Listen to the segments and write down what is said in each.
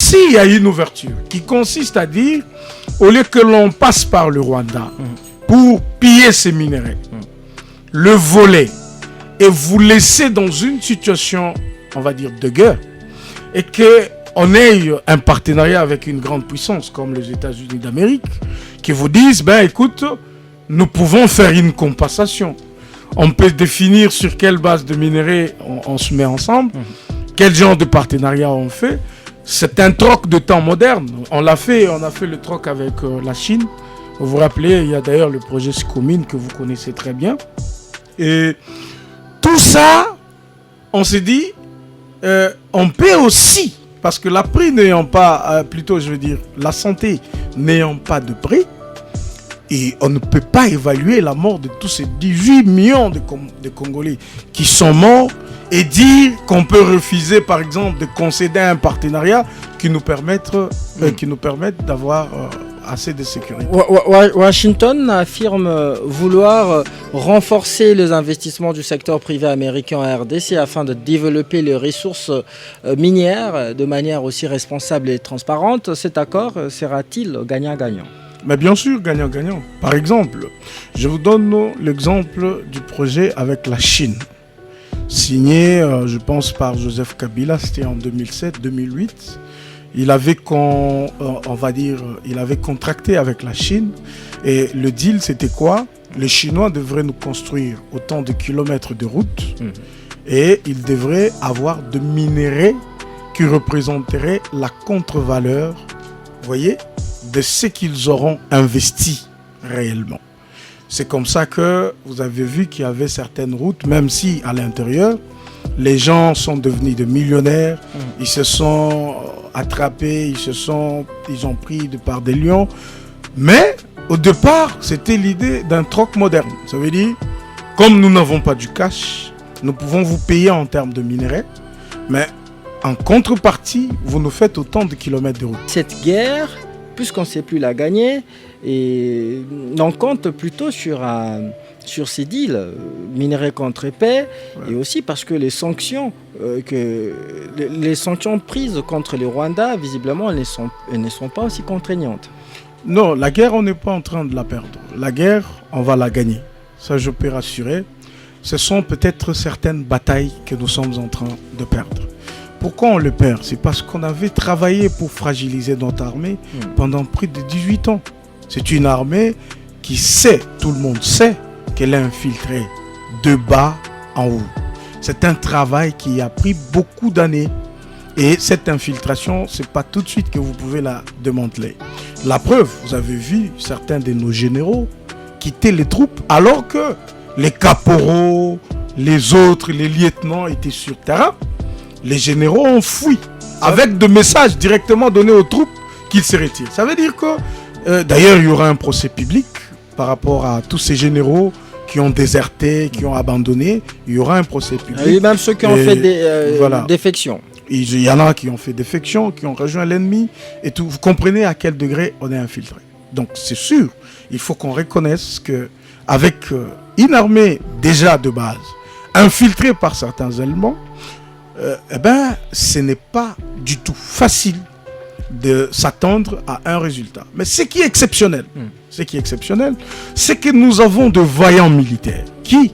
Ici, il y a une ouverture qui consiste à dire, au lieu que l'on passe par le Rwanda pour piller ces minéraux, le voler et vous laisser dans une situation, on va dire, de guerre, et qu'on ait un partenariat avec une grande puissance comme les États-Unis d'Amérique, qui vous disent, ben écoute, nous pouvons faire une compensation. On peut définir sur quelle base de minerais on se met ensemble, quel genre de partenariat on fait. C'est un troc de temps moderne. On a fait le troc avec la Chine. Vous vous rappelez, il y a d'ailleurs le projet Scomine que vous connaissez très bien. Et tout ça, on s'est dit, on peut aussi, parce que la prix n'ayant pas, plutôt je veux dire, la santé n'ayant pas de prix, et on ne peut pas évaluer la mort de tous ces 18 millions de Congolais qui sont morts et dire qu'on peut refuser, par exemple, de concéder un partenariat qui nous permette d'avoir assez de sécurité. Washington affirme vouloir renforcer les investissements du secteur privé américain en RDC afin de développer les ressources minières de manière aussi responsable et transparente. Cet accord sera-t-il gagnant-gagnant ? Mais bien sûr, gagnant-gagnant. Par exemple, je vous donne l'exemple du projet avec la Chine. Signé, je pense, par Joseph Kabila, c'était en 2007-2008. Il avait contracté avec la Chine. Et le deal, c'était quoi? Les Chinois devraient nous construire autant de kilomètres de route et ils devraient avoir de minerais qui représenteraient la contre-valeur, vous voyez, de ce qu'ils auront investi réellement. C'est comme ça que vous avez vu qu'il y avait certaines routes, même si à l'intérieur, les gens sont devenus de millionnaires, ils se sont attrapés, ils ont pris de part des lions. Mais au départ, c'était l'idée d'un troc moderne. Ça veut dire, comme nous n'avons pas du cash, nous pouvons vous payer en termes de minerais, mais en contrepartie, vous nous faites autant de kilomètres de route. Cette guerre, puisqu'on ne sait plus la gagner, et on compte plutôt sur ces deals, minerais contre épais, et aussi parce que les sanctions prises contre le Rwanda, visiblement, elles ne sont pas aussi contraignantes. Non, la guerre, on n'est pas en train de la perdre. La guerre, on va la gagner. Ça, je peux rassurer. Ce sont peut-être certaines batailles que nous sommes en train de perdre. Pourquoi on le perd? C'est parce qu'on avait travaillé pour fragiliser notre armée pendant plus de 18 ans. C'est une armée qui sait, tout le monde sait, qu'elle est infiltrée de bas en haut. C'est un travail qui a pris beaucoup d'années. Et cette infiltration, ce n'est pas tout de suite que vous pouvez la démanteler. La preuve, vous avez vu certains de nos généraux quitter les troupes alors que les caporaux, les autres, les lieutenants étaient sur terrain. Les généraux ont fui avec des messages directement donnés aux troupes qu'ils se retirent. Ça veut dire que, d'ailleurs, il y aura un procès public par rapport à tous ces généraux qui ont déserté, qui ont abandonné. Il y aura un procès public. Et même ceux qui ont fait des défections. Il y en a qui ont fait défection, qui ont rejoint l'ennemi et tout. Vous comprenez à quel degré on est infiltré. Donc c'est sûr, il faut qu'on reconnaisse qu'avec une armée déjà de base, infiltrée par certains éléments, ce n'est pas du tout facile de s'attendre à un résultat. Mais ce qui est exceptionnel, c'est que nous avons de vaillants militaires qui,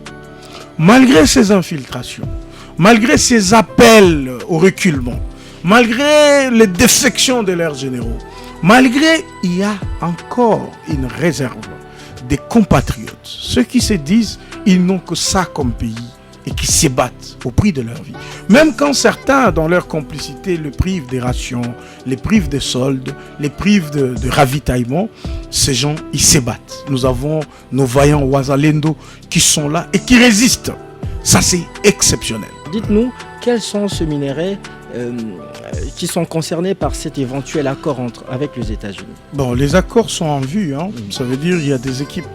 malgré ces infiltrations, malgré ces appels au reculement, malgré les défections de leurs généraux, malgré il y a encore une réserve des compatriotes, ceux qui se disent ils n'ont que ça comme pays et qui se battent au prix de leur vie. Même quand certains, dans leur complicité, le privent des rations, les privent des soldes, les privent de ravitaillement, ces gens, ils se battent. Nous avons nos vaillants Wazalendo qui sont là et qui résistent. Ça, c'est exceptionnel. Dites-nous, quels sont ces minéraux qui sont concernés par cet éventuel accord avec les États-Unis? Bon, les accords sont en vue. Ça veut dire qu'il y a des équipes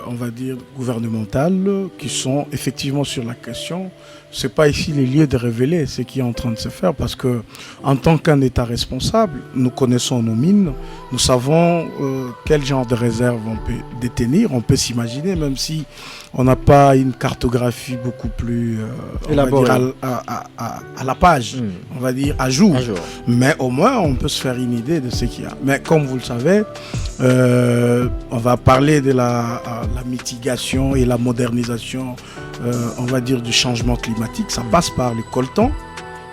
on va dire, gouvernementales qui sont effectivement sur la question. Ce n'est pas ici les lieux de révéler ce qui est en train de se faire parce que, en tant qu'un État responsable, nous connaissons nos mines, nous savons quel genre de réserve on peut détenir, on peut s'imaginer, même si on n'a pas une cartographie beaucoup plus on va dire à la page, on va dire à jour. Mais au moins on peut se faire une idée de ce qu'il y a. Mais comme vous le savez, on va parler de la mitigation et la modernisation, on va dire, du changement climatique. Ça passe par le coltan,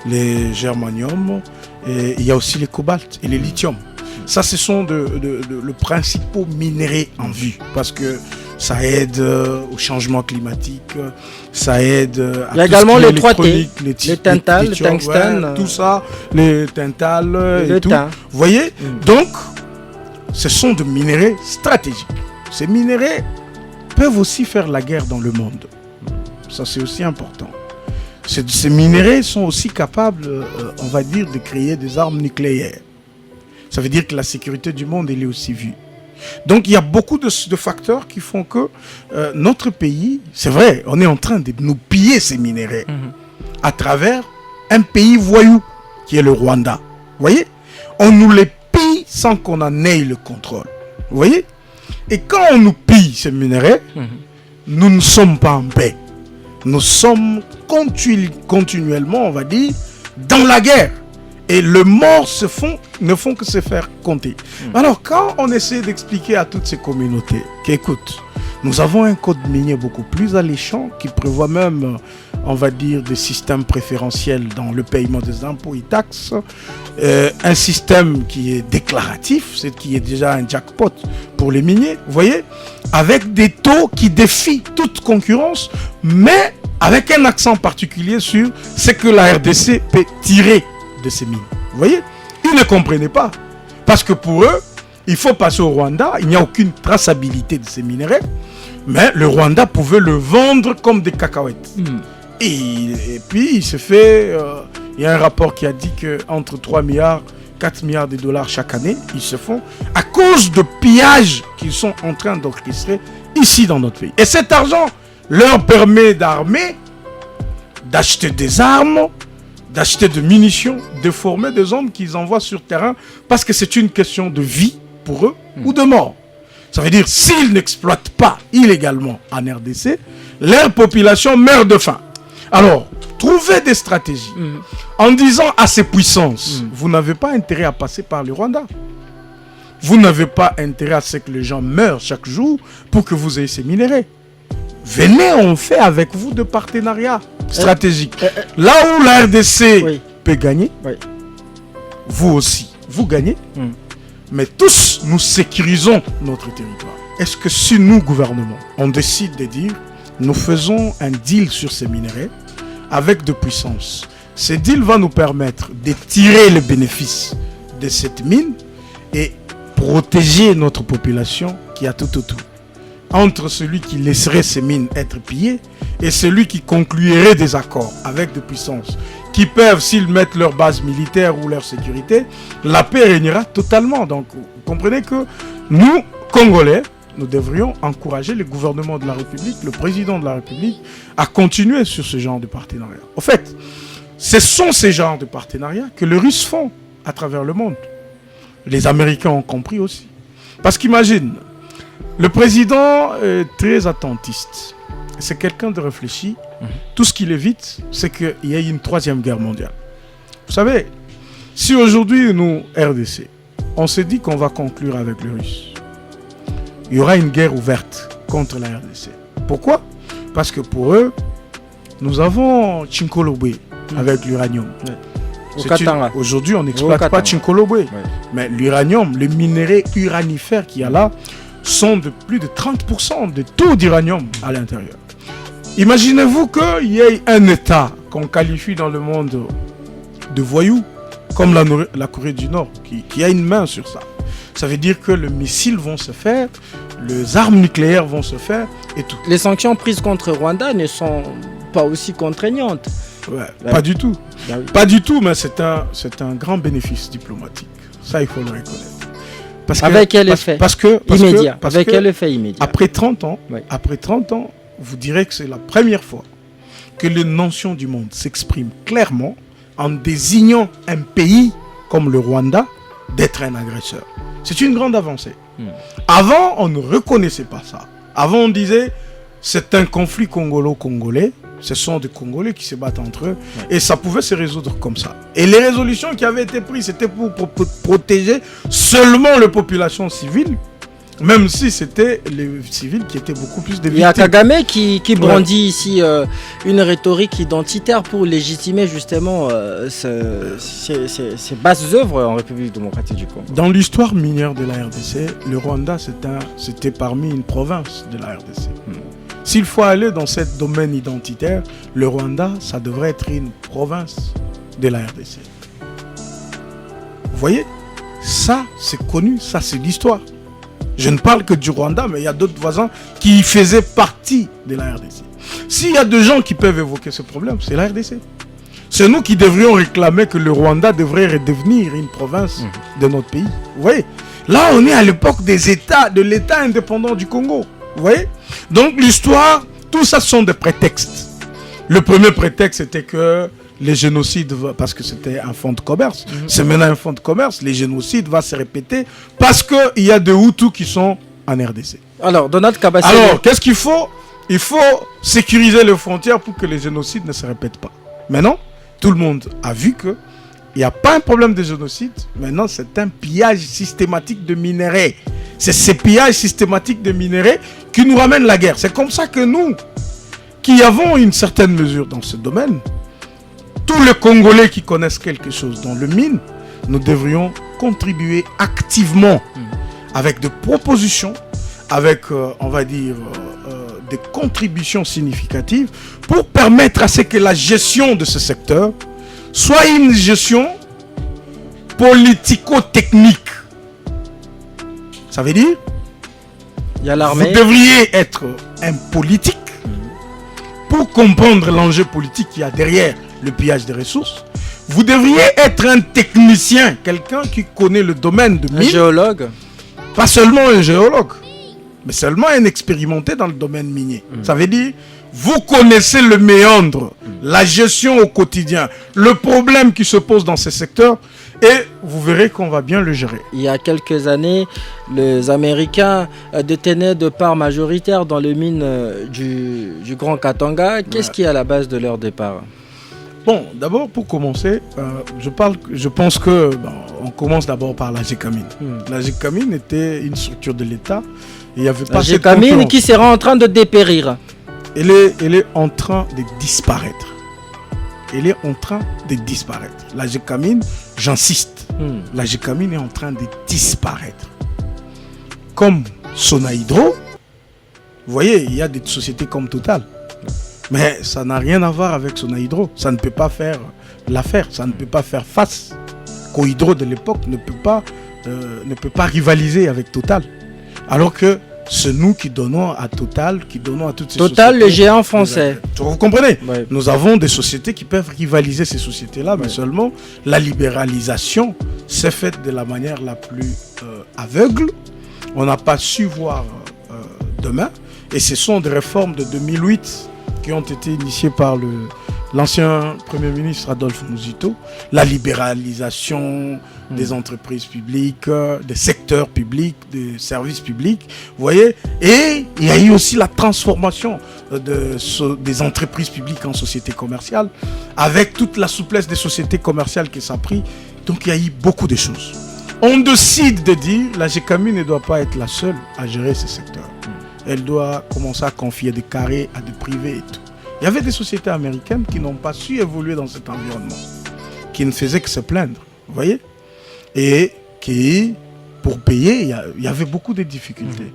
les germanium, et il y a aussi les cobalt et les lithium. Ça, ce sont le principaux minéraux en vue, parce que ça aide au changement climatique, ça aide à il y a également les 3T, les tantales, le tungstène, tout ça, les tantales et tout. Vous voyez, donc, ce sont des minéraux stratégiques. Ces minéraux peuvent aussi faire la guerre dans le monde. Ça, c'est aussi important. Ces minéraux sont aussi capables, on va dire, de créer des armes nucléaires. Ça veut dire que la sécurité du monde, elle est aussi vue. Donc, il y a beaucoup de facteurs qui font que notre pays, c'est vrai, on est en train de nous piller ces minéraux à travers un pays voyou, qui est le Rwanda. Vous voyez? On nous les pille sans qu'on en ait le contrôle. Vous voyez? Et quand on nous pille ces minéraux, nous ne sommes pas en paix. Nous sommes continuellement, on va dire, dans la guerre. Et les morts ne font que se faire compter. Alors, quand on essaie d'expliquer à toutes ces communautés qu'écoute, nous avons un code minier beaucoup plus alléchant qui prévoit même, on va dire, des systèmes préférentiels dans le paiement des impôts et taxes, un système qui est déclaratif, c'est qui est déjà un jackpot pour les miniers, vous voyez, avec des taux qui défient toute concurrence, mais avec un accent particulier sur ce que la RDC peut tirer de ces mines. Vous voyez, ils ne comprenaient pas. Parce que pour eux, il faut passer au Rwanda, il n'y a aucune traçabilité de ces minéraux, mais le Rwanda pouvait le vendre comme des cacahuètes. Et puis, il se fait... il y a un rapport qui a dit qu'entre 3 milliards, 4 milliards de dollars chaque année, ils se font à cause de pillages qu'ils sont en train d'orchestrer ici dans notre pays. Et cet argent leur permet d'armer, d'acheter des armes, d'acheter des munitions, de former des hommes qu'ils envoient sur terrain parce que c'est une question de vie pour eux ou de mort. Ça veut dire s'ils n'exploitent pas illégalement en RDC, leur population meurt de faim. Alors, trouvez des stratégies en disant à ces puissances, vous n'avez pas intérêt à passer par le Rwanda. Vous n'avez pas intérêt à ce que les gens meurent chaque jour pour que vous ayez ces minéraux. Venez, on fait avec vous de partenariats stratégiques. Là où la RDC peut gagner, vous aussi, vous gagnez. Mais tous, nous sécurisons notre territoire. Est-ce que si nous, gouvernement, on décide de dire, nous faisons un deal sur ces minéraux avec de puissance, ce deal va nous permettre de tirer les bénéfices de cette mine et protéger notre population qui a tout autour. Entre celui qui laisserait ces mines être pillées et celui qui conclurait des accords avec des puissances qui peuvent, s'ils mettent leur base militaire ou leur sécurité, la paix régnera totalement. Donc, vous comprenez que nous, Congolais, nous devrions encourager le gouvernement de la République, le président de la République, à continuer sur ce genre de partenariat. En fait, ce sont ces genres de partenariats que les Russes font à travers le monde. Les Américains ont compris aussi. Parce qu'imagine, le président est très attentiste. C'est quelqu'un de réfléchi. Tout ce qu'il évite, c'est qu'il y ait une 3e guerre mondiale. Vous savez, si aujourd'hui, nous, RDC, on s'est dit qu'on va conclure avec les Russes, il y aura une guerre ouverte contre la RDC. Pourquoi? Parce que pour eux, nous avons Chinkolobwe avec l'uranium. Aujourd'hui, on n'exploite pas Chinkolobwe. Mais l'uranium, les minéraux uranifères qu'il y a là, sont de plus de 30% de taux d'uranium à l'intérieur. Imaginez-vous qu'il y ait un État qu'on qualifie dans le monde de voyous, comme la Corée du Nord, qui a une main sur ça. Ça veut dire que les missiles vont se faire, les armes nucléaires vont se faire et tout. Les sanctions prises contre Rwanda ne sont pas aussi contraignantes. Pas du tout. Pas du tout, mais c'est un grand bénéfice diplomatique. Ça, il faut le reconnaître. Avec quel effet immédiat. Avec quel effet immédiat? Après 30 ans, Oui. après 30 ans, vous direz que c'est la première fois que les nations du monde s'expriment clairement en désignant un pays comme le Rwanda d'être un agresseur. C'est une grande avancée. Avant, on ne reconnaissait pas ça. Avant, on disait c'est un conflit congolo-congolais. Ce sont des Congolais qui se battent entre eux. Et ça pouvait se résoudre comme ça. Et les résolutions qui avaient été prises, c'était pour protéger seulement les populations civiles. Même si c'était les civils qui étaient beaucoup plus des victimes. Il y a Kagame qui brandit ici une rhétorique identitaire pour légitimer justement ces basses œuvres en République démocratique du Congo. Dans l'histoire minière de la RDC, le Rwanda, c'était parmi une province de la RDC. S'il faut aller dans ce domaine identitaire, le Rwanda, ça devrait être une province de la RDC. Vous voyez, ça, c'est connu, ça, c'est l'histoire. Je ne parle que du Rwanda, mais il y a d'autres voisins qui faisaient partie de la RDC. S'il y a des gens qui peuvent évoquer ce problème, c'est la RDC. C'est nous qui devrions réclamer que le Rwanda devrait redevenir une province de notre pays. Vous voyez, là, on est à l'époque des États, de l'État indépendant du Congo. Vous voyez? Donc l'histoire, tout ça sont des prétextes. Le premier prétexte, c'était que les génocides, parce que c'était un fonds de commerce, c'est maintenant un fonds de commerce, les génocides vont se répéter parce qu'il y a des Hutus qui sont en RDC. Alors, Donald Kabasele... Alors, qu'est-ce qu'il faut? Il faut sécuriser les frontières pour que les génocides ne se répètent pas. Maintenant, tout le monde a vu que il n'y a pas un problème de génocide. Maintenant, c'est un pillage systématique de minerais. C'est ces pillages systématiques de minerais qui nous ramènent la guerre. C'est comme ça que nous, qui avons une certaine mesure dans ce domaine, tous les Congolais qui connaissent quelque chose dans le mine, nous devrions contribuer activement avec des propositions, avec, on va dire, des contributions significatives pour permettre à ce que la gestion de ce secteur soit une gestion politico-technique. Ça veut dire, il y a l'armée. Vous devriez être un politique pour comprendre l'enjeu politique qu'il y a derrière le pillage des ressources. Vous devriez être un technicien, quelqu'un qui connaît le domaine de mine. Un géologue. Pas seulement un géologue, mais seulement un expérimenté dans le domaine minier. Ça veut dire, vous connaissez le méandre, la gestion au quotidien, le problème qui se pose dans ces secteurs, et vous verrez qu'on va bien le gérer. Il y a quelques années, les Américains détenaient de part majoritaire dans les mines du Grand Katanga. Qu'est-ce qui est à la base de leur départ? Bon, d'abord pour commencer, je pense que on commence d'abord par la GECAMINE. La GECAMINE était une structure de l'État. Il y avait pas la GECAMINE qui sera en train de dépérir. Elle est en train de disparaître. Elle est en train de disparaître. La GECAMINE, j'insiste, la GECAMINE est en train de disparaître. Comme Sonahydro, vous voyez, il y a des sociétés comme Total. Mais ça n'a rien à voir avec Sonahydro. Ça ne peut pas faire l'affaire. Ça ne peut pas faire face. Cohydro de l'époque ne peut pas rivaliser avec Total. Alors que c'est nous qui donnons à Total, qui donnons à toutes ces sociétés. Total, le géant français. Vous comprenez? Ouais. Nous avons des sociétés qui peuvent rivaliser ces sociétés-là, mais seulement la libéralisation s'est faite de la manière la plus aveugle. On n'a pas su voir demain. Et ce sont des réformes de 2008 qui ont été initiées par l'ancien Premier ministre Adolphe Muzito, la libéralisation des entreprises publiques, des secteurs publics, des services publics, vous voyez. Et il y a eu aussi la transformation des entreprises publiques en sociétés commerciales, avec toute la souplesse des sociétés commerciales que ça a pris. Donc il y a eu beaucoup de choses. On décide de dire la GECAMINE ne doit pas être la seule à gérer ces secteurs. Elle doit commencer à confier des carrés à des privés et tout. Il y avait des sociétés américaines qui n'ont pas su évoluer dans cet environnement, qui ne faisaient que se plaindre, vous voyez, et qui, pour payer, il y avait beaucoup de difficultés.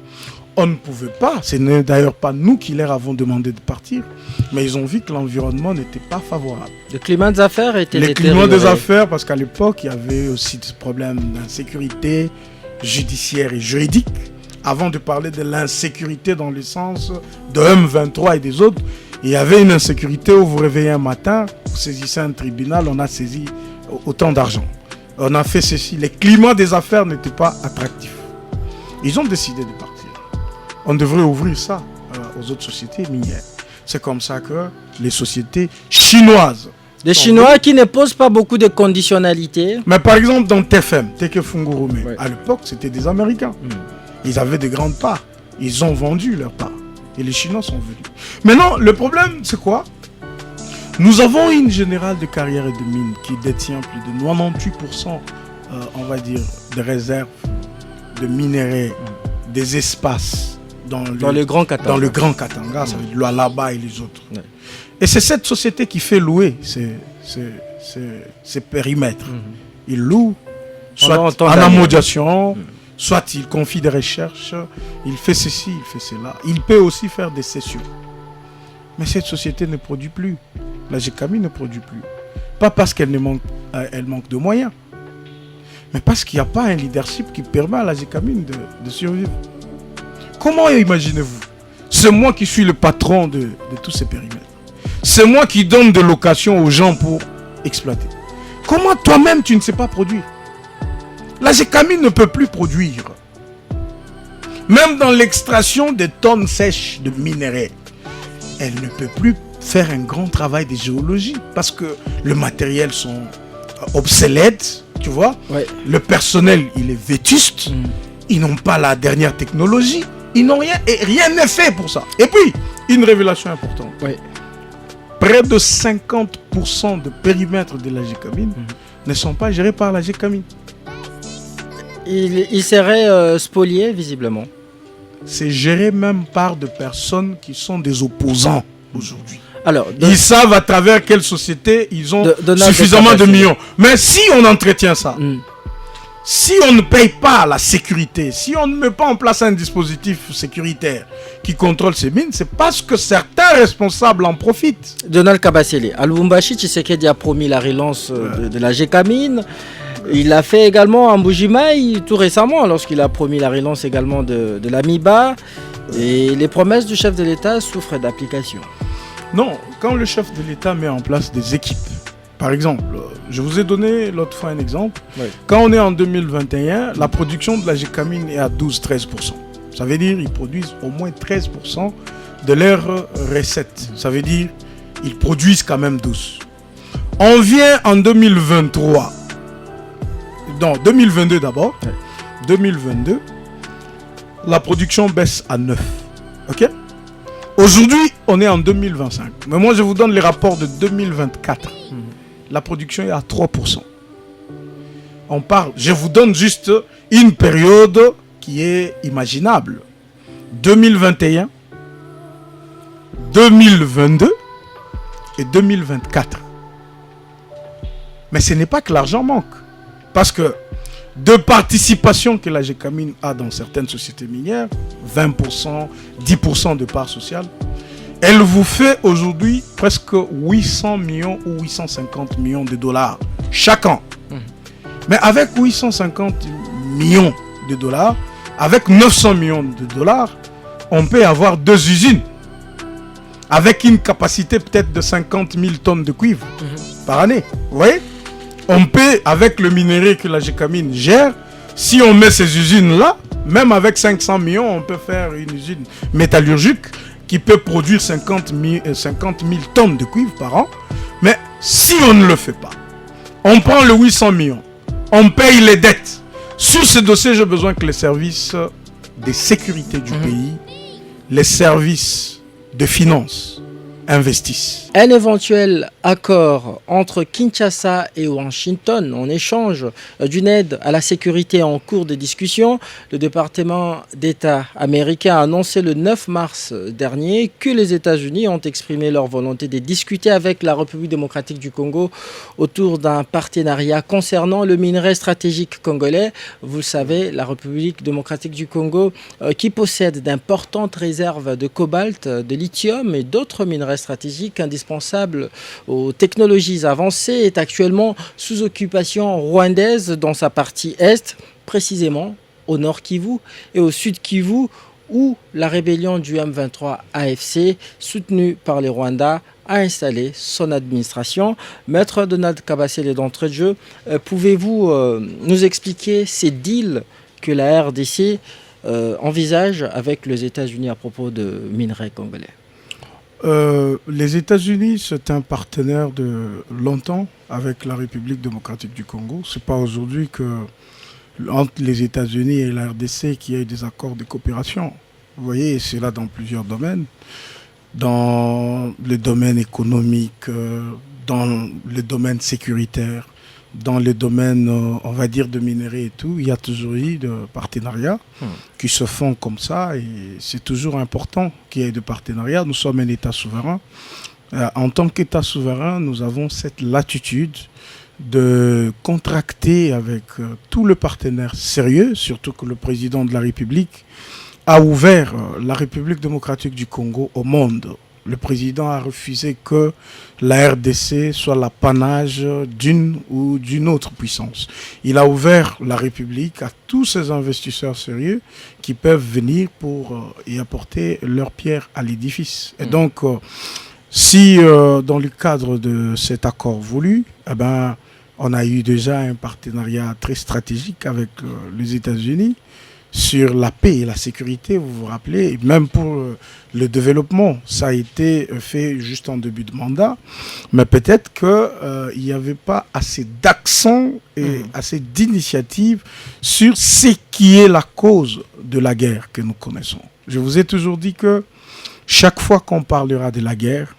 On ne pouvait pas, ce n'est d'ailleurs pas nous qui leur avons demandé de partir, mais ils ont vu que l'environnement n'était pas favorable. Le climat des affaires était détérioré. Le climat des affaires, parce qu'à l'époque, il y avait aussi des problèmes d'insécurité judiciaire et juridique. Avant de parler de l'insécurité dans le sens de M23 et des autres, il y avait une insécurité où vous réveillez un matin, vous saisissez un tribunal, on a saisi autant d'argent. On a fait ceci. Les climats des affaires n'étaient pas attractifs. Ils ont décidé de partir. On devrait ouvrir ça aux autres sociétés minières. C'est comme ça que les sociétés chinoises... Les Chinois qui ne posent pas beaucoup de conditionnalités. Mais par exemple, dans TFM, Teke Fungurume, Ouais. à l'époque, c'était des Américains. Ils avaient de grandes parts. Ils ont vendu leurs parts. Et les Chinois sont venus. Maintenant, le problème, c'est quoi? Nous avons une générale de carrière et de mines qui détient plus de 98%, on va dire, de réserves de minerais, des espaces dans le Grand Katanga. Dans le Grand Katanga, ça veut dire le Lualaba et les autres. Ouais. Et c'est cette société qui fait louer ces périmètres. Il loue, soit en amodiation, soit il confie des recherches, il fait ceci, il fait cela. Il peut aussi faire des cessions. Mais cette société ne produit plus. La GECAMI ne produit plus. Pas parce qu'elle manque de moyens, mais parce qu'il n'y a pas un leadership qui permet à la GECAMI de survivre. Comment imaginez-vous? C'est moi qui suis le patron de tous ces périmètres. C'est moi qui donne des locations aux gens pour exploiter. Comment toi-même tu ne sais pas produire? La GECAMI ne peut plus produire. Même dans l'extraction des tonnes sèches de minerais, elle ne peut plus faire un grand travail de géologie parce que le matériel sont obsolètes, tu vois. Ouais. Le personnel, il est vétuste. Ils n'ont pas la dernière technologie. Ils n'ont rien et rien n'est fait pour ça. Et puis, une révélation importante. Ouais. Près de 50% de périmètres de la GECAMI ne sont pas gérés par la GECAMI. Il serait spolié, visiblement. C'est géré même par des personnes qui sont des opposants aujourd'hui. Alors, Ils savent à travers quelle société ils ont Donald suffisamment de Trump. millions. Mais si on entretient ça, si on ne paye pas la sécurité, si on ne met pas en place un dispositif sécuritaire qui contrôle ces mines, c'est parce que certains responsables en profitent. Donald Kabasele. À Lubumbashi, Tshisekedi a promis la relance de la GECAMI. Il l'a fait également à Mbujimaï tout récemment, lorsqu'il a promis la relance également de la MIBA. Et les promesses du chef de l'État souffrent d'application. Non, quand le chef de l'État met en place des équipes, par exemple, je vous ai donné l'autre fois un exemple. Oui. Quand on est en 2021, la production de la GECAMI est à 12-13%. Ça veut dire qu'ils produisent au moins 13% de leurs recettes. Ça veut dire qu'ils produisent quand même 12%. On vient en 2023. Non, 2022 d'abord. Oui. 2022, la production baisse à 9. Ok? Aujourd'hui, on est en 2025. Mais moi, je vous donne les rapports de 2024. La production est à 3%. On parle, je vous donne juste une période qui est imaginable. 2021, 2022 et 2024. Mais ce n'est pas que l'argent manque. Parce que de participation que la GECAMI a dans certaines sociétés minières, 20%, 10% de part sociale, elle vous fait aujourd'hui presque 800 millions ou 850 millions de dollars chaque an. Mais avec 850 millions de dollars, avec 900 millions de dollars, on peut avoir 2 usines. Avec une capacité peut-être de 50 000 tonnes de cuivre par année. Vous voyez? On peut, avec le minerai que la GECAMI gère, si on met ces usines-là, même avec 500 millions, on peut faire une usine métallurgique qui peut produire 50 000 tonnes de cuivre par an. Mais si on ne le fait pas, on prend le 800 millions, on paye les dettes. Sur ce dossier, j'ai besoin que les services de sécurité du pays, les services de finances investissent. Un éventuel accord entre Kinshasa et Washington en échange d'une aide à la sécurité en cours de discussion. Le département d'État américain a annoncé le 9 mars dernier que les États-Unis ont exprimé leur volonté de discuter avec la République démocratique du Congo autour d'un partenariat concernant le minerai stratégique congolais. Vous le savez, la République démocratique du Congo qui possède d'importantes réserves de cobalt, de lithium et d'autres minerais stratégiques indispensables aux technologies avancées, est actuellement sous occupation rwandaise dans sa partie est, précisément au nord Kivu et au sud Kivu, où la rébellion du M23 AFC, soutenue par les Rwandais, a installé son administration. Maître Donald Kabasele d'entrée de jeu, pouvez-vous nous expliquer ces deals que la RDC envisage avec les États-Unis à propos de minerais congolais? Les États-Unis, c'est un partenaire de longtemps avec la République démocratique du Congo. C'est pas aujourd'hui que entre les États-Unis et la RDC qu'il y ait des accords de coopération. Vous voyez, c'est là dans plusieurs domaines. Dans le domaine économique, dans le domaine sécuritaire, dans le domaine, on va dire, de minerais et tout, il y a toujours eu de partenariats qui se font comme ça et c'est toujours important qu'il y ait de partenariats. Nous sommes un État souverain. En tant qu'État souverain, nous avons cette latitude de contracter avec tous les partenaires sérieux, surtout que le président de la République a ouvert la République démocratique du Congo au monde. Le président a refusé que la RDC soit l'apanage d'une ou d'une autre puissance. Il a ouvert la République à tous ces investisseurs sérieux qui peuvent venir pour y apporter leur pierre à l'édifice. Et donc, si dans le cadre de cet accord voulu, eh ben, on a eu déjà un partenariat très stratégique avec les États-Unis sur la paix et la sécurité, vous vous rappelez, et même pour le développement, ça a été fait juste en début de mandat, mais peut-être qu'il n'y avait pas assez d'accent et assez d'initiative sur ce qui est la cause de la guerre que nous connaissons. Je vous ai toujours dit que chaque fois qu'on parlera de la guerre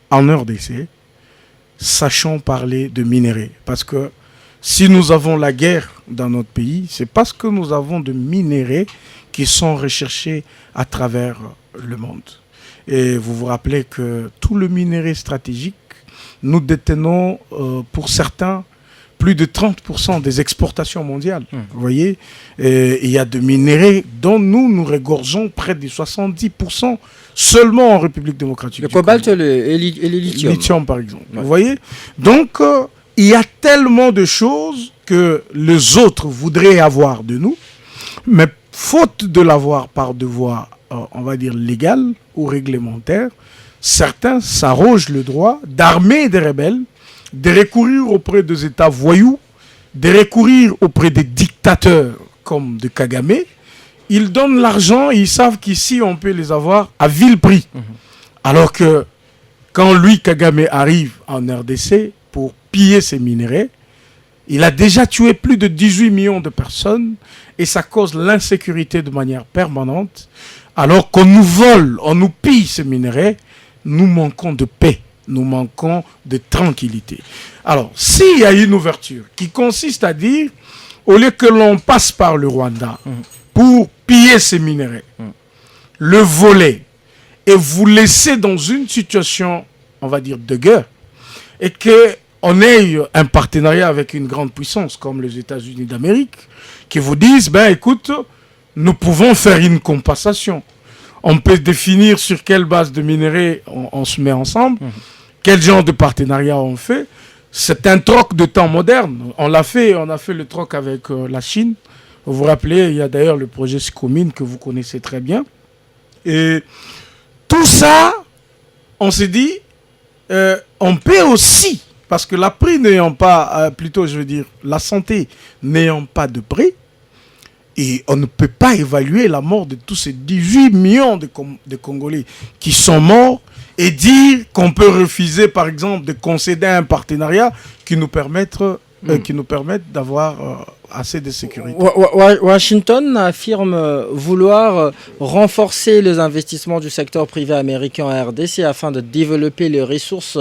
en RDC, sachons parler de minerais, parce que si nous avons la guerre dans notre pays, c'est parce que nous avons de minéraux qui sont recherchés à travers le monde. Et vous vous rappelez que tout le minerai stratégique, nous détenons pour certains plus de 30% des exportations mondiales. Vous voyez, et il y a de minéraux dont nous regorgeons près de 70% seulement en République démocratique. Le cobalt et le lithium. Le lithium, par exemple. Ouais. Vous voyez, donc, il y a tellement de choses que les autres voudraient avoir de nous, mais faute de l'avoir par devoir, on va dire, légal ou réglementaire, certains s'arrogent le droit d'armer des rebelles, de recourir auprès des États voyous, de recourir auprès des dictateurs comme de Kagame. Ils donnent l'argent et ils savent qu'ici, on peut les avoir à vil prix. Alors que quand lui, Kagame, arrive en RDC pour piller ses minéraux, il a déjà tué plus de 18 millions de personnes et ça cause l'insécurité de manière permanente. Alors qu'on nous vole, on nous pille ces minéraux, nous manquons de paix, nous manquons de tranquillité. Alors, s'il y a une ouverture qui consiste à dire, au lieu que l'on passe par le Rwanda pour piller ces minéraux, le voler et vous laisser dans une situation, on va dire, de guerre, et qu'on ait un partenariat avec une grande puissance comme les États-Unis d'Amérique, qui vous disent, ben écoute, nous pouvons faire une compensation. On peut définir sur quelle base de minerais on se met ensemble, quel genre de partenariat on fait. C'est un troc de temps moderne. On a fait le troc avec la Chine. Vous vous rappelez, il y a d'ailleurs le projet Sicomine que vous connaissez très bien. Et tout ça, on s'est dit, on peut aussi, parce que la prix n'ayant pas, plutôt je veux dire, la santé n'ayant pas de prix, et on ne peut pas évaluer la mort de tous ces 18 millions de Congolais qui sont morts et dire qu'on peut refuser, par exemple, de concéder un partenariat qui nous permette d'avoir assez de sécurité. Washington affirme vouloir renforcer les investissements du secteur privé américain en RDC afin de développer les ressources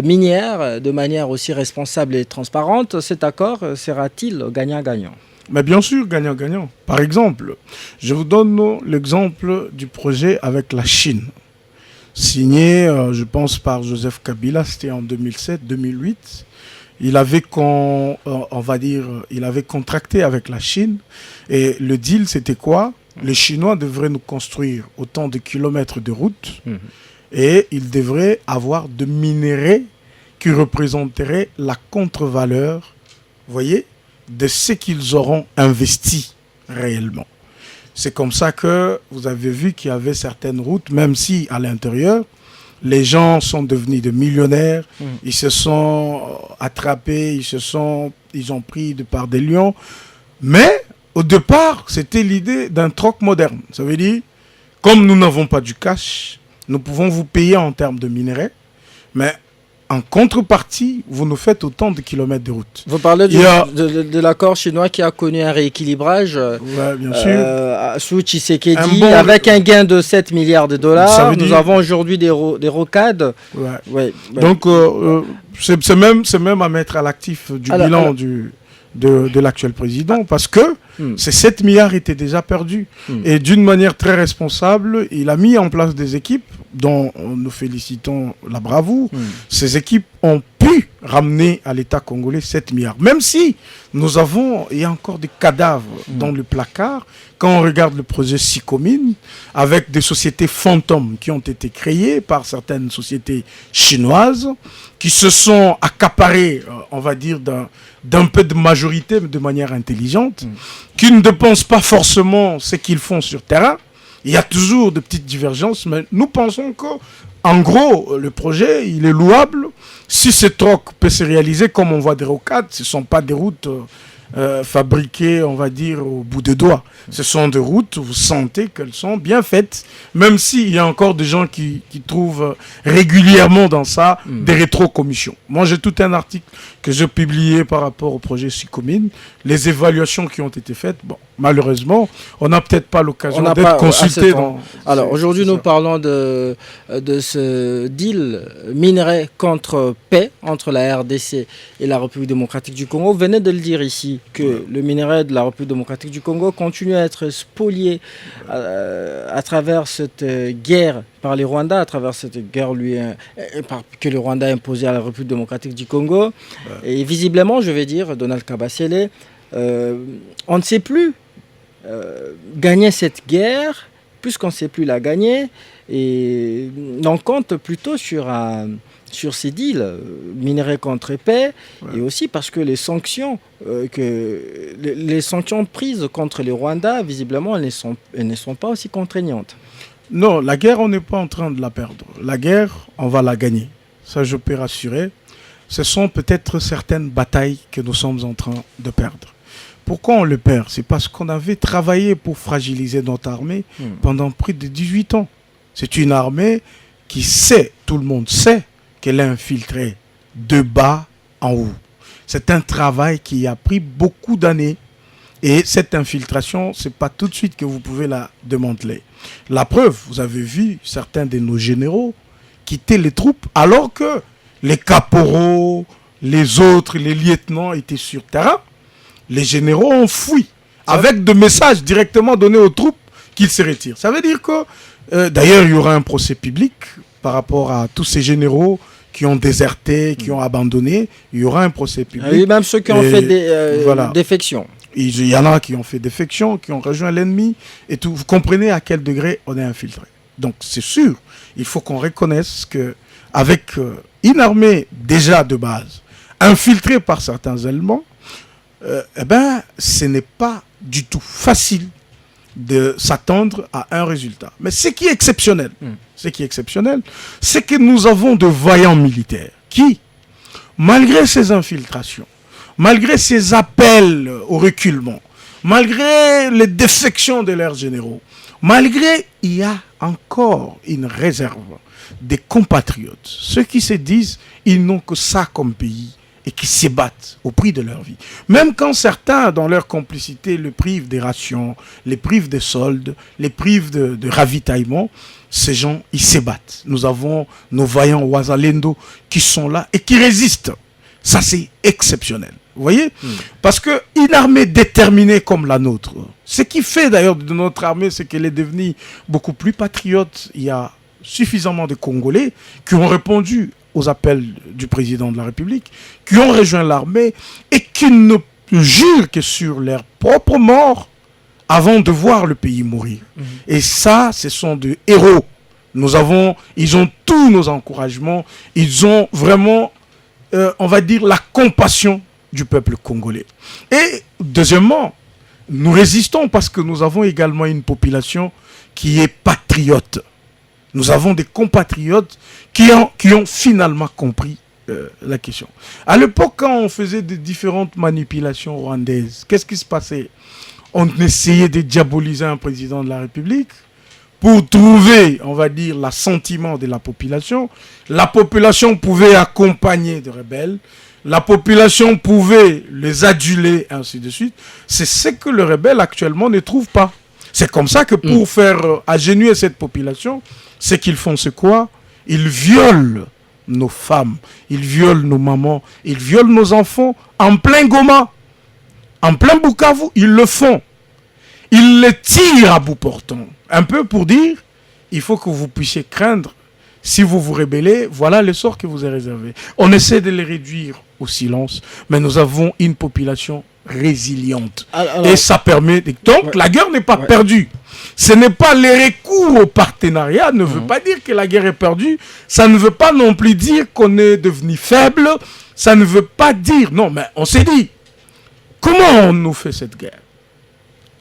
minières de manière aussi responsable et transparente. Cet accord sera-t-il gagnant-gagnant ? Mais bien sûr, gagnant-gagnant. Par exemple, je vous donne l'exemple du projet avec la Chine. Signé, je pense, par Joseph Kabila, c'était en 2007-2008. Il avait contracté avec la Chine. Et le deal, c'était quoi ? Les Chinois devraient nous construire autant de kilomètres de route. Et ils devraient avoir de minéraux qui représenteraient la contre-valeur, vous voyez, de ce qu'ils auront investi réellement. C'est comme ça que vous avez vu qu'il y avait certaines routes, même si à l'intérieur, les gens sont devenus de millionnaires, ils se sont attrapés, ils ont pris de part des lions, mais au départ, c'était l'idée d'un troc moderne. Ça veut dire, comme nous n'avons pas du cash, nous pouvons vous payer en termes de minerais, mais en contrepartie, vous nous faites autant de kilomètres de route. Vous parlez de l'accord chinois qui a connu un rééquilibrage bien sûr. sous Tshisekedi, avec un gain de 7 milliards de dollars. Nous avons aujourd'hui des rocades. Ouais. Donc, c'est même à mettre à l'actif du bilan de l'actuel président, parce que ces 7 milliards étaient déjà perdus. Et d'une manière très responsable, il a mis en place des équipes dont nous félicitons la bravoure. Ces équipes ont pu ramener à l'État congolais 7 milliards. Même si il y a encore des cadavres dans le placard, quand on regarde le projet Sicomine, avec des sociétés fantômes qui ont été créées par certaines sociétés chinoises, qui se sont accaparées, on va dire, d'un peu de majorité, mais de manière intelligente, qui ne dépensent pas forcément ce qu'ils font sur terrain. Il y a toujours de petites divergences, mais nous pensons qu'en gros, le projet, il est louable. Si ce troc peut se réaliser, comme on voit des rocades, ce ne sont pas des routes fabriquées, on va dire, au bout des doigts. Ce sont des routes, vous sentez qu'elles sont bien faites, même s'il y a encore des gens qui trouvent régulièrement dans ça des rétro-commissions. Moi, j'ai tout un article que j'ai publié par rapport au projet Sicomine, les évaluations qui ont été faites. Bon, malheureusement, on n'a peut-être pas l'occasion d'être consulté. Alors, aujourd'hui, nous parlons de ce deal minerai contre paix entre la RDC et la République démocratique du Congo. Vous venez de le dire ici, que le minerai de la République démocratique du Congo continue à être spolié à travers cette guerre par les Rwandais, à travers cette guerre que le Rwanda a imposée à la République démocratique du Congo. Et visiblement, je vais dire, Donald Kabasele, on ne sait plus gagner cette guerre, puisqu'on ne sait plus la gagner, et on compte plutôt sur ces deals, minerais contre paix, et aussi parce que les sanctions prises contre les Rwandais, visiblement, elles ne sont pas aussi contraignantes. Non, la guerre, on n'est pas en train de la perdre. La guerre, on va la gagner. Ça, je peux rassurer. Ce sont peut-être certaines batailles que nous sommes en train de perdre. Pourquoi on le perd? C'est parce qu'on avait travaillé pour fragiliser notre armée pendant plus de 18 ans. C'est une armée qui sait, tout le monde sait, qu'elle est infiltrée de bas en haut. C'est un travail qui a pris beaucoup d'années. Et cette infiltration, ce n'est pas tout de suite que vous pouvez la démanteler. La preuve, vous avez vu certains de nos généraux quitter les troupes alors que les caporaux, les autres, les lieutenants étaient sur terrain. Les généraux ont fui avec des messages directement donnés aux troupes qu'ils se retirent. Ça veut dire que, d'ailleurs, il y aura un procès public par rapport à tous ces généraux qui ont déserté, qui ont abandonné. Il y aura un procès public. Et même ceux qui ont fait des défections. Il y en a qui ont fait défection, qui ont rejoint l'ennemi et tout. Vous comprenez à quel degré on est infiltré. Donc c'est sûr, il faut qu'on reconnaisse qu'avec une armée déjà de base, infiltrée par certains éléments, ce n'est pas du tout facile de s'attendre à un résultat. Mais ce qui est exceptionnel, c'est que nous avons de vaillants militaires qui, malgré ces infiltrations, malgré ces appels au reculement, malgré les défections de leurs généraux, il y a encore une réserve des compatriotes, ceux qui se disent ils n'ont que ça comme pays et qui se battent au prix de leur vie. Même quand certains, dans leur complicité, le privent des rations, les privent des soldes, les privent de ravitaillement, ces gens, ils se battent. Nous avons nos vaillants Ouazalendo qui sont là et qui résistent. Ça, c'est exceptionnel. Vous voyez? Parce qu'une armée déterminée comme la nôtre, ce qui fait d'ailleurs de notre armée, c'est qu'elle est devenue beaucoup plus patriote. Il y a suffisamment de Congolais qui ont répondu aux appels du président de la République, qui ont rejoint l'armée et qui ne jurent que sur leur propre mort avant de voir le pays mourir. Et ça, ce sont des héros. Ils ont tous nos encouragements. Ils ont vraiment, on va dire, la compassion du peuple congolais. Et deuxièmement, nous résistons parce que nous avons également une population qui est patriote. Nous avons des compatriotes qui ont finalement compris la question. À l'époque, quand on faisait des différentes manipulations rwandaises, qu'est-ce qui se passait? on essayait de diaboliser un président de la République pour trouver, on va dire, l'assentiment de la population. La population pouvait accompagner des rebelles. La population pouvait les aduler, ainsi de suite. C'est ce que le rebelle actuellement ne trouve pas. C'est comme ça que pour faire agenouiller cette population, c'est qu'ils font c'est quoi? Ils violent nos femmes, ils violent nos mamans, ils violent nos enfants en plein Goma, en plein Bukavu, ils le font. Ils les tirent à bout portant. Un peu pour dire, il faut que vous puissiez craindre. Si vous vous rébellez, voilà le sort qui vous est réservé. On essaie de les réduire au silence, mais nous avons une population résiliente. Alors, et ça permet... Donc, la guerre n'est pas perdue. Ce n'est pas les recours au partenariat, ne veut pas dire que la guerre est perdue. Ça ne veut pas non plus dire qu'on est devenu faible. Ça ne veut pas dire... Non, mais on s'est dit, comment on nous fait cette guerre?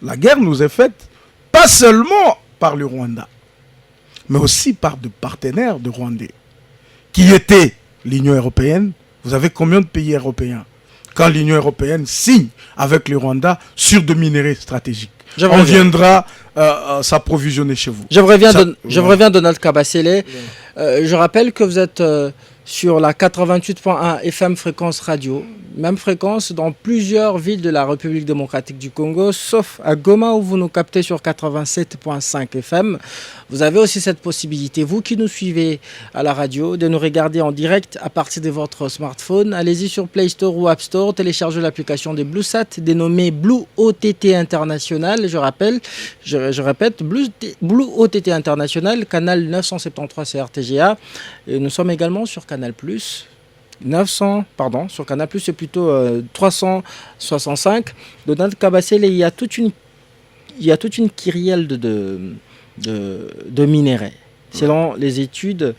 La guerre nous est faite pas seulement par le Rwanda, mais aussi par des partenaires de Rwandais, qui étaient l'Union européenne. Vous avez combien de pays européens quand l'Union européenne signe avec le Rwanda sur des minerais stratégiques? On viendra s'approvisionner chez vous. Je reviens Donald Kabasele. Je rappelle que vous êtes sur la 88.1 FM fréquence radio, même fréquence dans plusieurs villes de la République démocratique du Congo, sauf à Goma où vous nous captez sur 87.5 FM. Vous avez aussi cette possibilité, vous qui nous suivez à la radio, de nous regarder en direct à partir de votre smartphone. Allez-y sur Play Store ou App Store, téléchargez l'application de BlueSat dénommée Blue OTT International. Je répète, Blue OTT International, canal 973 CRTGA. Et nous sommes également sur Canal+. Sur Canal+, c'est plutôt 365. Donald Kabasele, il y a toute une kyrielle de minéraux. Selon les études,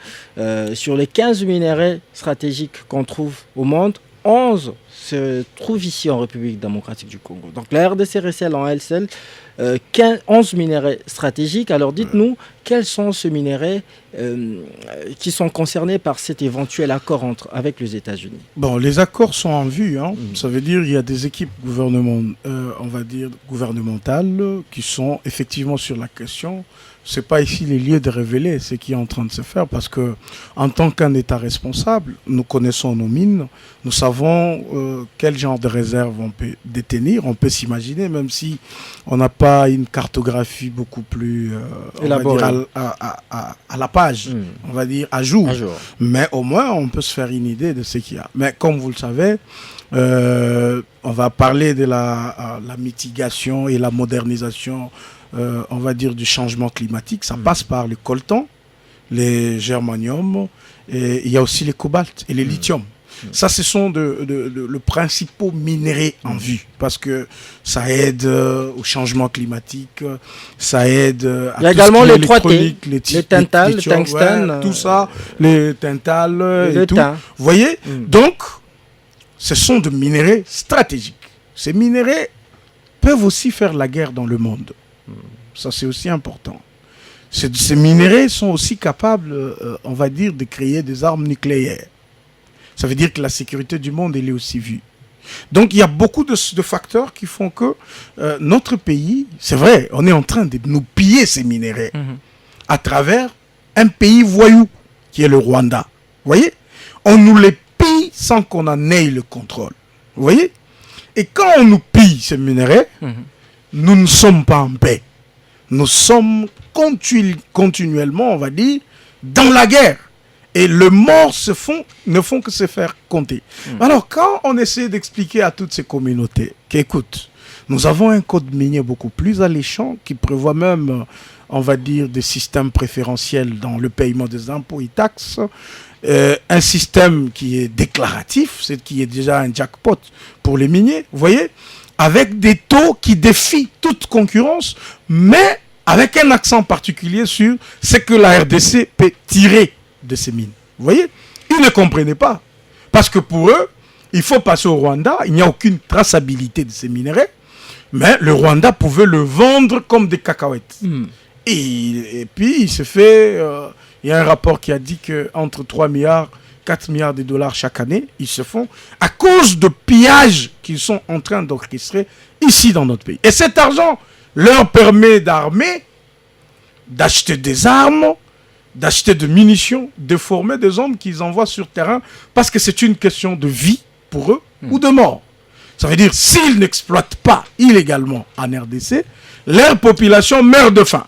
sur les 15 minéraux stratégiques qu'on trouve au monde, 11 se trouvent ici en République démocratique du Congo. Donc la RDC recèle en elle seule 11 minéraux stratégiques. Alors dites-nous, quels sont ces minéraux qui sont concernés par cet éventuel accord avec les États-Unis? Bon, les accords sont en vue. Ça veut dire qu'il y a des équipes gouvernementales qui sont effectivement sur la question. Ce n'est pas ici les lieux de révéler ce qui est en train de se faire parce que, en tant qu'un État responsable, nous connaissons nos mines, nous savons quel genre de réserve on peut détenir. On peut s'imaginer, même si on n'a pas une cartographie beaucoup plus élaborée à la page, on va dire à jour. Mais au moins, on peut se faire une idée de ce qu'il y a. Mais comme vous le savez, on va parler de la mitigation et la modernisation on va dire du changement climatique. Ça passe par le coltan, les germanium, et il y a aussi les cobalt et les lithium. Ça, ce sont les principaux minéraux en vue, parce que ça aide au changement climatique, ça aide à il y a également les 3T, les tantales, le tungstène, tout ça, les tantales et tout. Vous voyez? Donc, ce sont des minéraux stratégiques. Ces minéraux peuvent aussi faire la guerre dans le monde. Ça, c'est aussi important. Ces minéraux sont aussi capables, on va dire, de créer des armes nucléaires. Ça veut dire que la sécurité du monde, elle est aussi vue. Donc, il y a beaucoup de facteurs qui font que notre pays, c'est vrai, on est en train de nous piller ces minéraux à travers un pays voyou, qui est le Rwanda. Vous voyez? On nous les pille sans qu'on en ait le contrôle. Vous voyez? Et quand on nous pille ces minéraux, nous ne sommes pas en paix. Nous sommes continuellement, on va dire, dans la guerre. Et les morts ne font que se faire compter. Alors, quand on essaie d'expliquer à toutes ces communautés qu'écoute, nous avons un code minier beaucoup plus alléchant qui prévoit même, on va dire, des systèmes préférentiels dans le paiement des impôts et taxes, un système qui est déclaratif, c'est qui est déjà un jackpot pour les miniers, vous voyez, avec des taux qui défient toute concurrence, mais avec un accent particulier sur ce que la RDC peut tirer de ces mines. Vous voyez? Ils ne comprenaient pas. Parce que pour eux, il faut passer au Rwanda, il n'y a aucune traçabilité de ces minéraux, mais le Rwanda pouvait le vendre comme des cacahuètes. Et puis, il se fait... il y a un rapport qui a dit qu'entre 3 milliards 4 milliards de dollars chaque année, ils se font à cause de pillages qu'ils sont en train d'orchestrer ici dans notre pays. Et cet argent leur permet d'armer, d'acheter des armes, d'acheter des munitions, de former des hommes qu'ils envoient sur terrain parce que c'est une question de vie pour eux ou de mort. Ça veut dire s'ils n'exploitent pas illégalement en RDC, leur population meurt de faim.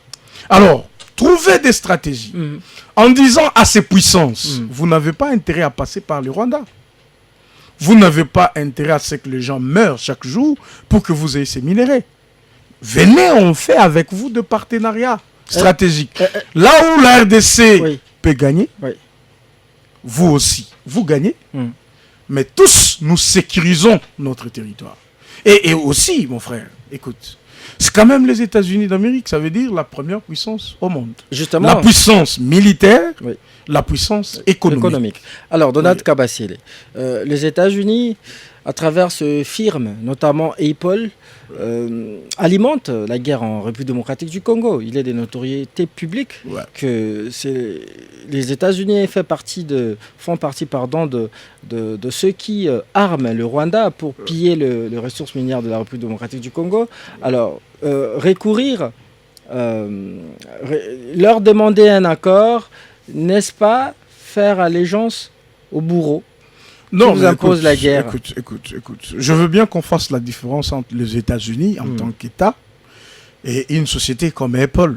Alors, trouvez des stratégies en disant à ces puissances, vous n'avez pas intérêt à passer par le Rwanda. Vous n'avez pas intérêt à ce que les gens meurent chaque jour pour que vous ayez ces minéraux. Venez, on fait avec vous de partenariats stratégiques. Là où la RDC peut gagner, vous aussi, vous gagnez. Mais tous, nous sécurisons notre territoire. Et aussi, mon frère, écoute, c'est quand même les États-Unis d'Amérique, ça veut dire la première puissance au monde. Justement. La puissance militaire, la puissance économique. Alors, Donald Kabasile, les États-Unis, à travers ce firme, notamment Apple, alimentent la guerre en République démocratique du Congo. Il est de notoriété publique que les États-Unis font partie de ceux qui arment le Rwanda pour piller les ressources minières de la République démocratique du Congo. Alors, leur demander un accord, n'est-ce pas faire allégeance au bourreau qui vous impose la guerre? Écoute. Je veux bien qu'on fasse la différence entre les États-Unis en tant qu'État et une société comme Apple,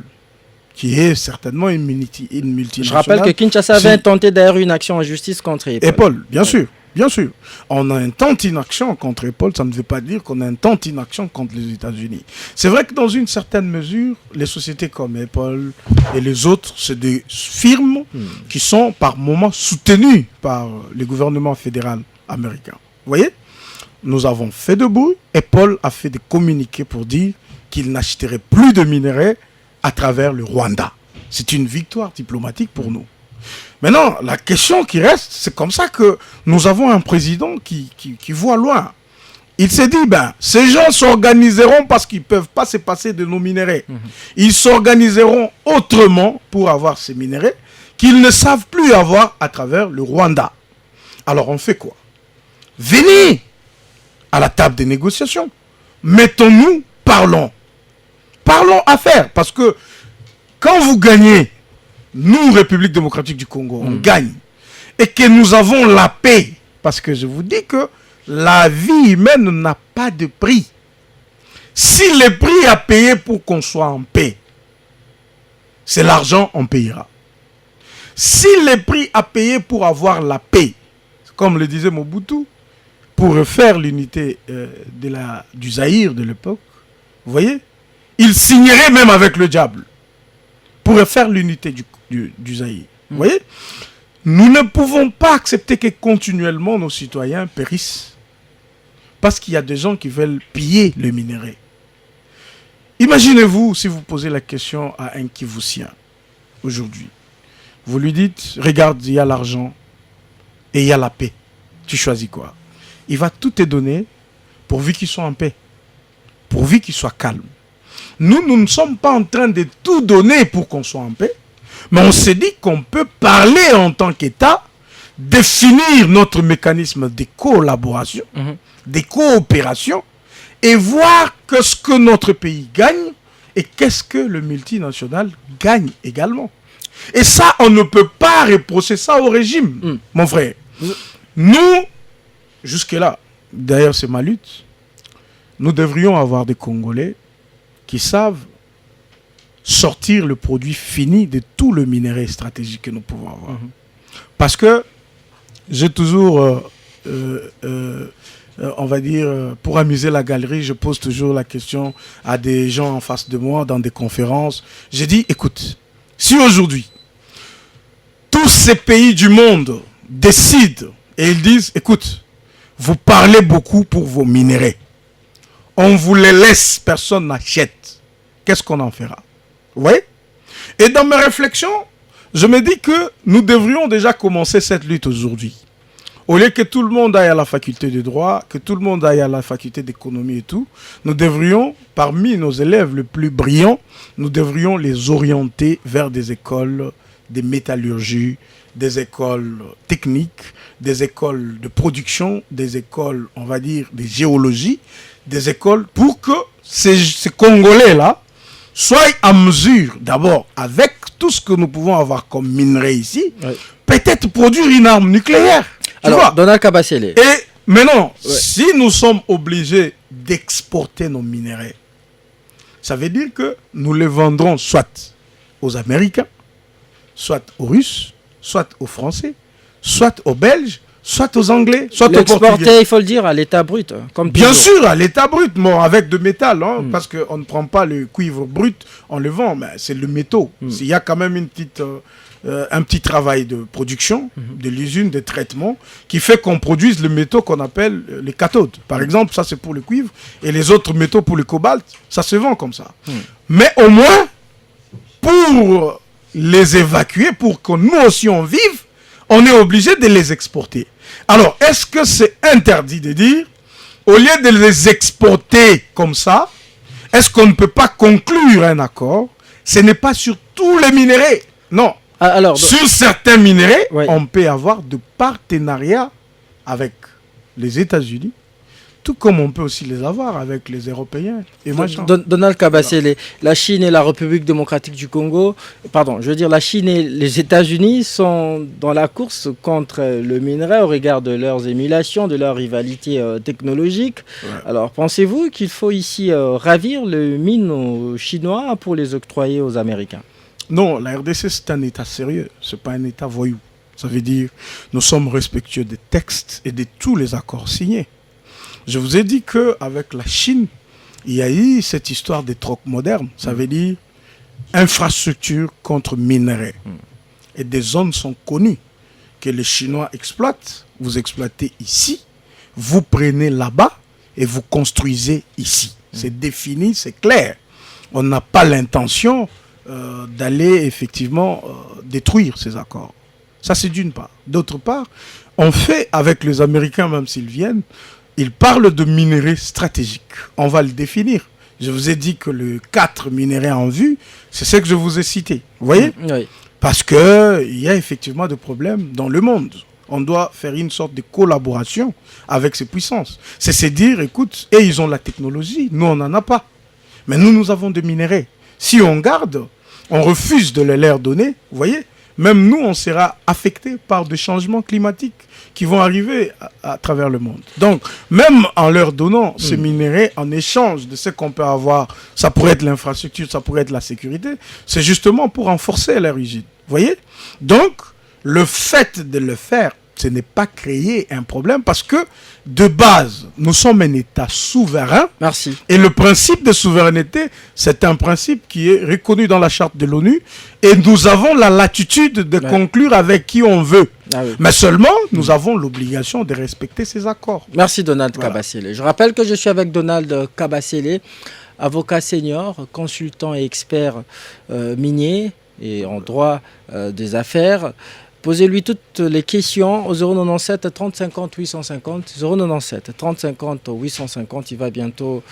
qui est certainement une multinationale. Je rappelle que Kinshasa avait tenté d'ailleurs une action en justice contre Apple. Apple, bien sûr. Bien sûr, on a un temps inaction contre Apple, ça ne veut pas dire qu'on a un temps inaction contre les États-Unis. C'est vrai que dans une certaine mesure, les sociétés comme Apple et les autres, c'est des firmes qui sont par moments soutenues par le gouvernement fédéral américain. Vous voyez, nous avons fait de bruit, Apple a fait des communiqués pour dire qu'il n'achèterait plus de minerais à travers le Rwanda. C'est une victoire diplomatique pour nous. Maintenant, la question qui reste, c'est comme ça que nous avons un président qui voit loin. Il s'est dit, ces gens s'organiseront parce qu'ils ne peuvent pas se passer de nos minéraux. Ils s'organiseront autrement pour avoir ces minéraux qu'ils ne savent plus avoir à travers le Rwanda. Alors on fait quoi? Venez à la table des négociations. Mettons-nous, parlons. Parlons affaires, parce que quand vous gagnez, nous, République démocratique du Congo, on gagne. Et que nous avons la paix. Parce que je vous dis que la vie humaine n'a pas de prix. Si le prix à payer pour qu'on soit en paix, c'est l'argent, on payera. Si le prix à payer pour avoir la paix, comme le disait Mobutu, pour refaire l'unité du Zaïre de l'époque, vous voyez, il signerait même avec le diable pour refaire l'unité du Zaïre. Vous voyez, nous ne pouvons pas accepter que continuellement nos citoyens périssent parce qu'il y a des gens qui veulent piller le minerai. Imaginez-vous si vous posez la question à un Kivussien aujourd'hui. Vous lui dites, regarde, il y a l'argent et il y a la paix. Tu choisis quoi? Il va tout te donner pourvu qu'il soit en paix, pourvu qu'il soit calme. Nous ne sommes pas en train de tout donner pour qu'on soit en paix. Mais on s'est dit qu'on peut parler en tant qu'État, définir notre mécanisme de collaboration, de coopération, et voir ce que notre pays gagne et qu'est-ce que le multinational gagne également. Et ça, on ne peut pas reprocher ça au régime, mon frère. Nous, jusque-là, d'ailleurs c'est ma lutte, nous devrions avoir des Congolais qui savent sortir le produit fini de tout le minerai stratégique que nous pouvons avoir. Parce que j'ai toujours, on va dire, pour amuser la galerie, je pose toujours la question à des gens en face de moi dans des conférences. J'ai dit, écoute, si aujourd'hui, tous ces pays du monde décident et ils disent, écoute, vous parlez beaucoup pour vos minéraux, on vous les laisse, personne n'achète, qu'est-ce qu'on en fera? Vous voyez? Et dans mes réflexions, je me dis que nous devrions déjà commencer cette lutte aujourd'hui. Au lieu que tout le monde aille à la faculté de droit, que tout le monde aille à la faculté d'économie et tout, nous devrions, parmi nos élèves les plus brillants, nous devrions les orienter vers des écoles des métallurgies, des écoles techniques, des écoles de production, des écoles, on va dire, de géologie, des écoles pour que ces Congolais-là soient en mesure, d'abord, avec tout ce que nous pouvons avoir comme minerai ici, peut-être produire une arme nucléaire. Alors, Donald Kabasele. Et maintenant, si nous sommes obligés d'exporter nos minerais, ça veut dire que nous les vendrons soit aux Américains, soit aux Russes, soit aux Français, soit aux Belges, soit aux Anglais, soit aux Portugais. L'exporter, il faut le dire, à l'état brut. Comme bien sûr, à l'état brut, bon, avec de métal, hein, parce qu'on ne prend pas le cuivre brut, on le vend, mais c'est le métaux. Il y a quand même un petit travail de production, de l'usine, de traitement, qui fait qu'on produise le métaux qu'on appelle les cathodes. Par exemple, ça c'est pour le cuivre, et les autres métaux pour le cobalt, ça se vend comme ça. Mais au moins, pour les évacuer, pour que nous aussi on vive, on est obligé de les exporter. Alors, est-ce que c'est interdit de dire, au lieu de les exporter comme ça, est-ce qu'on ne peut pas conclure un accord? Ce n'est pas sur tous les minéraux, non. Alors, sur certains minéraux, on peut avoir de partenariats avec les États-Unis, tout comme on peut aussi les avoir avec les Européens. Et Donald Kabasele, la Chine et la République démocratique du Congo, la Chine et les États-Unis sont dans la course contre le minerai au regard de leurs émulations, de leur rivalité technologique. Alors, pensez-vous qu'il faut ici ravir les mines chinois pour les octroyer aux Américains? Non, la RDC, c'est un État sérieux. Ce n'est pas un État voyou. Ça veut dire nous sommes respectueux des textes et de tous les accords signés. Je vous ai dit qu'avec la Chine, il y a eu cette histoire des trocs modernes. Ça veut dire infrastructure contre minerais. Et des zones sont connues que les Chinois exploitent. Vous exploitez ici, vous prenez là-bas et vous construisez ici. C'est défini, c'est clair. On n'a pas l'intention d'aller effectivement détruire ces accords. Ça, c'est d'une part. D'autre part, on fait avec les Américains, même s'ils viennent, ils parlent de minerais stratégiques. On va le définir. Je vous ai dit que les 4 minéraux en vue, c'est ce que je vous ai cité. Vous voyez? Parce qu'il y a effectivement des problèmes dans le monde. On doit faire une sorte de collaboration avec ces puissances. C'est se dire, écoute, ils ont la technologie, nous, on n'en a pas. Mais nous avons des minéraux. Si on garde, on refuse de les leur donner, vous voyez? Même nous, on sera affectés par des changements climatiques qui vont arriver à travers le monde. Donc, même en leur donnant ces minéraux en échange de ce qu'on peut avoir, ça pourrait être l'infrastructure, ça pourrait être la sécurité, c'est justement pour renforcer leur usine. Vous voyez? Donc, le fait de le faire, ce n'est pas créer un problème parce que, de base, nous sommes un État souverain. Merci. Et le principe de souveraineté, c'est un principe qui est reconnu dans la charte de l'ONU. Et nous avons la latitude de conclure avec qui on veut. Mais seulement, nous avons l'obligation de respecter ces accords. Merci Donald Kabasele. Je rappelle que je suis avec Donald Kabasele, avocat senior, consultant et expert minier et en droit des affaires. Posez-lui toutes les questions au 097 30 50 850. 097 30 50 850. Il va bientôt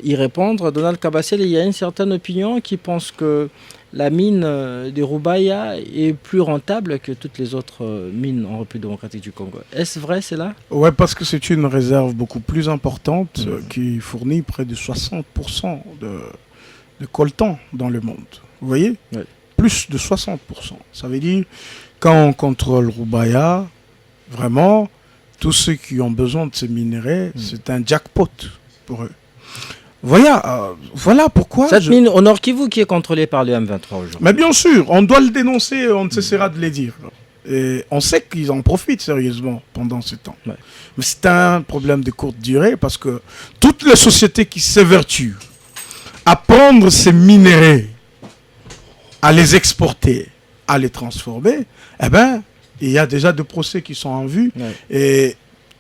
y répondre. Donald Kabasele, il y a une certaine opinion qui pense que la mine de Roubaïa est plus rentable que toutes les autres mines en République démocratique du Congo. Est-ce vrai, c'est là? Oui, parce que c'est une réserve beaucoup plus importante qui fournit près de 60% de coltan dans le monde. Vous voyez? Plus de 60%. Ça veut dire, quand on contrôle Roubaïa, vraiment, tous ceux qui ont besoin de ces minéraux, c'est un jackpot pour eux. Voilà pourquoi... Cette mine au Nord Kivu qui est contrôlée par le M23 aujourd'hui. Mais bien sûr, on doit le dénoncer, on ne cessera de le dire. Et on sait qu'ils en profitent sérieusement pendant ce temps. Mais c'est un problème de courte durée parce que toutes les sociétés qui s'évertuent à prendre ces minéraux, à les exporter, à les transformer, il y a déjà des procès qui sont en vue. Et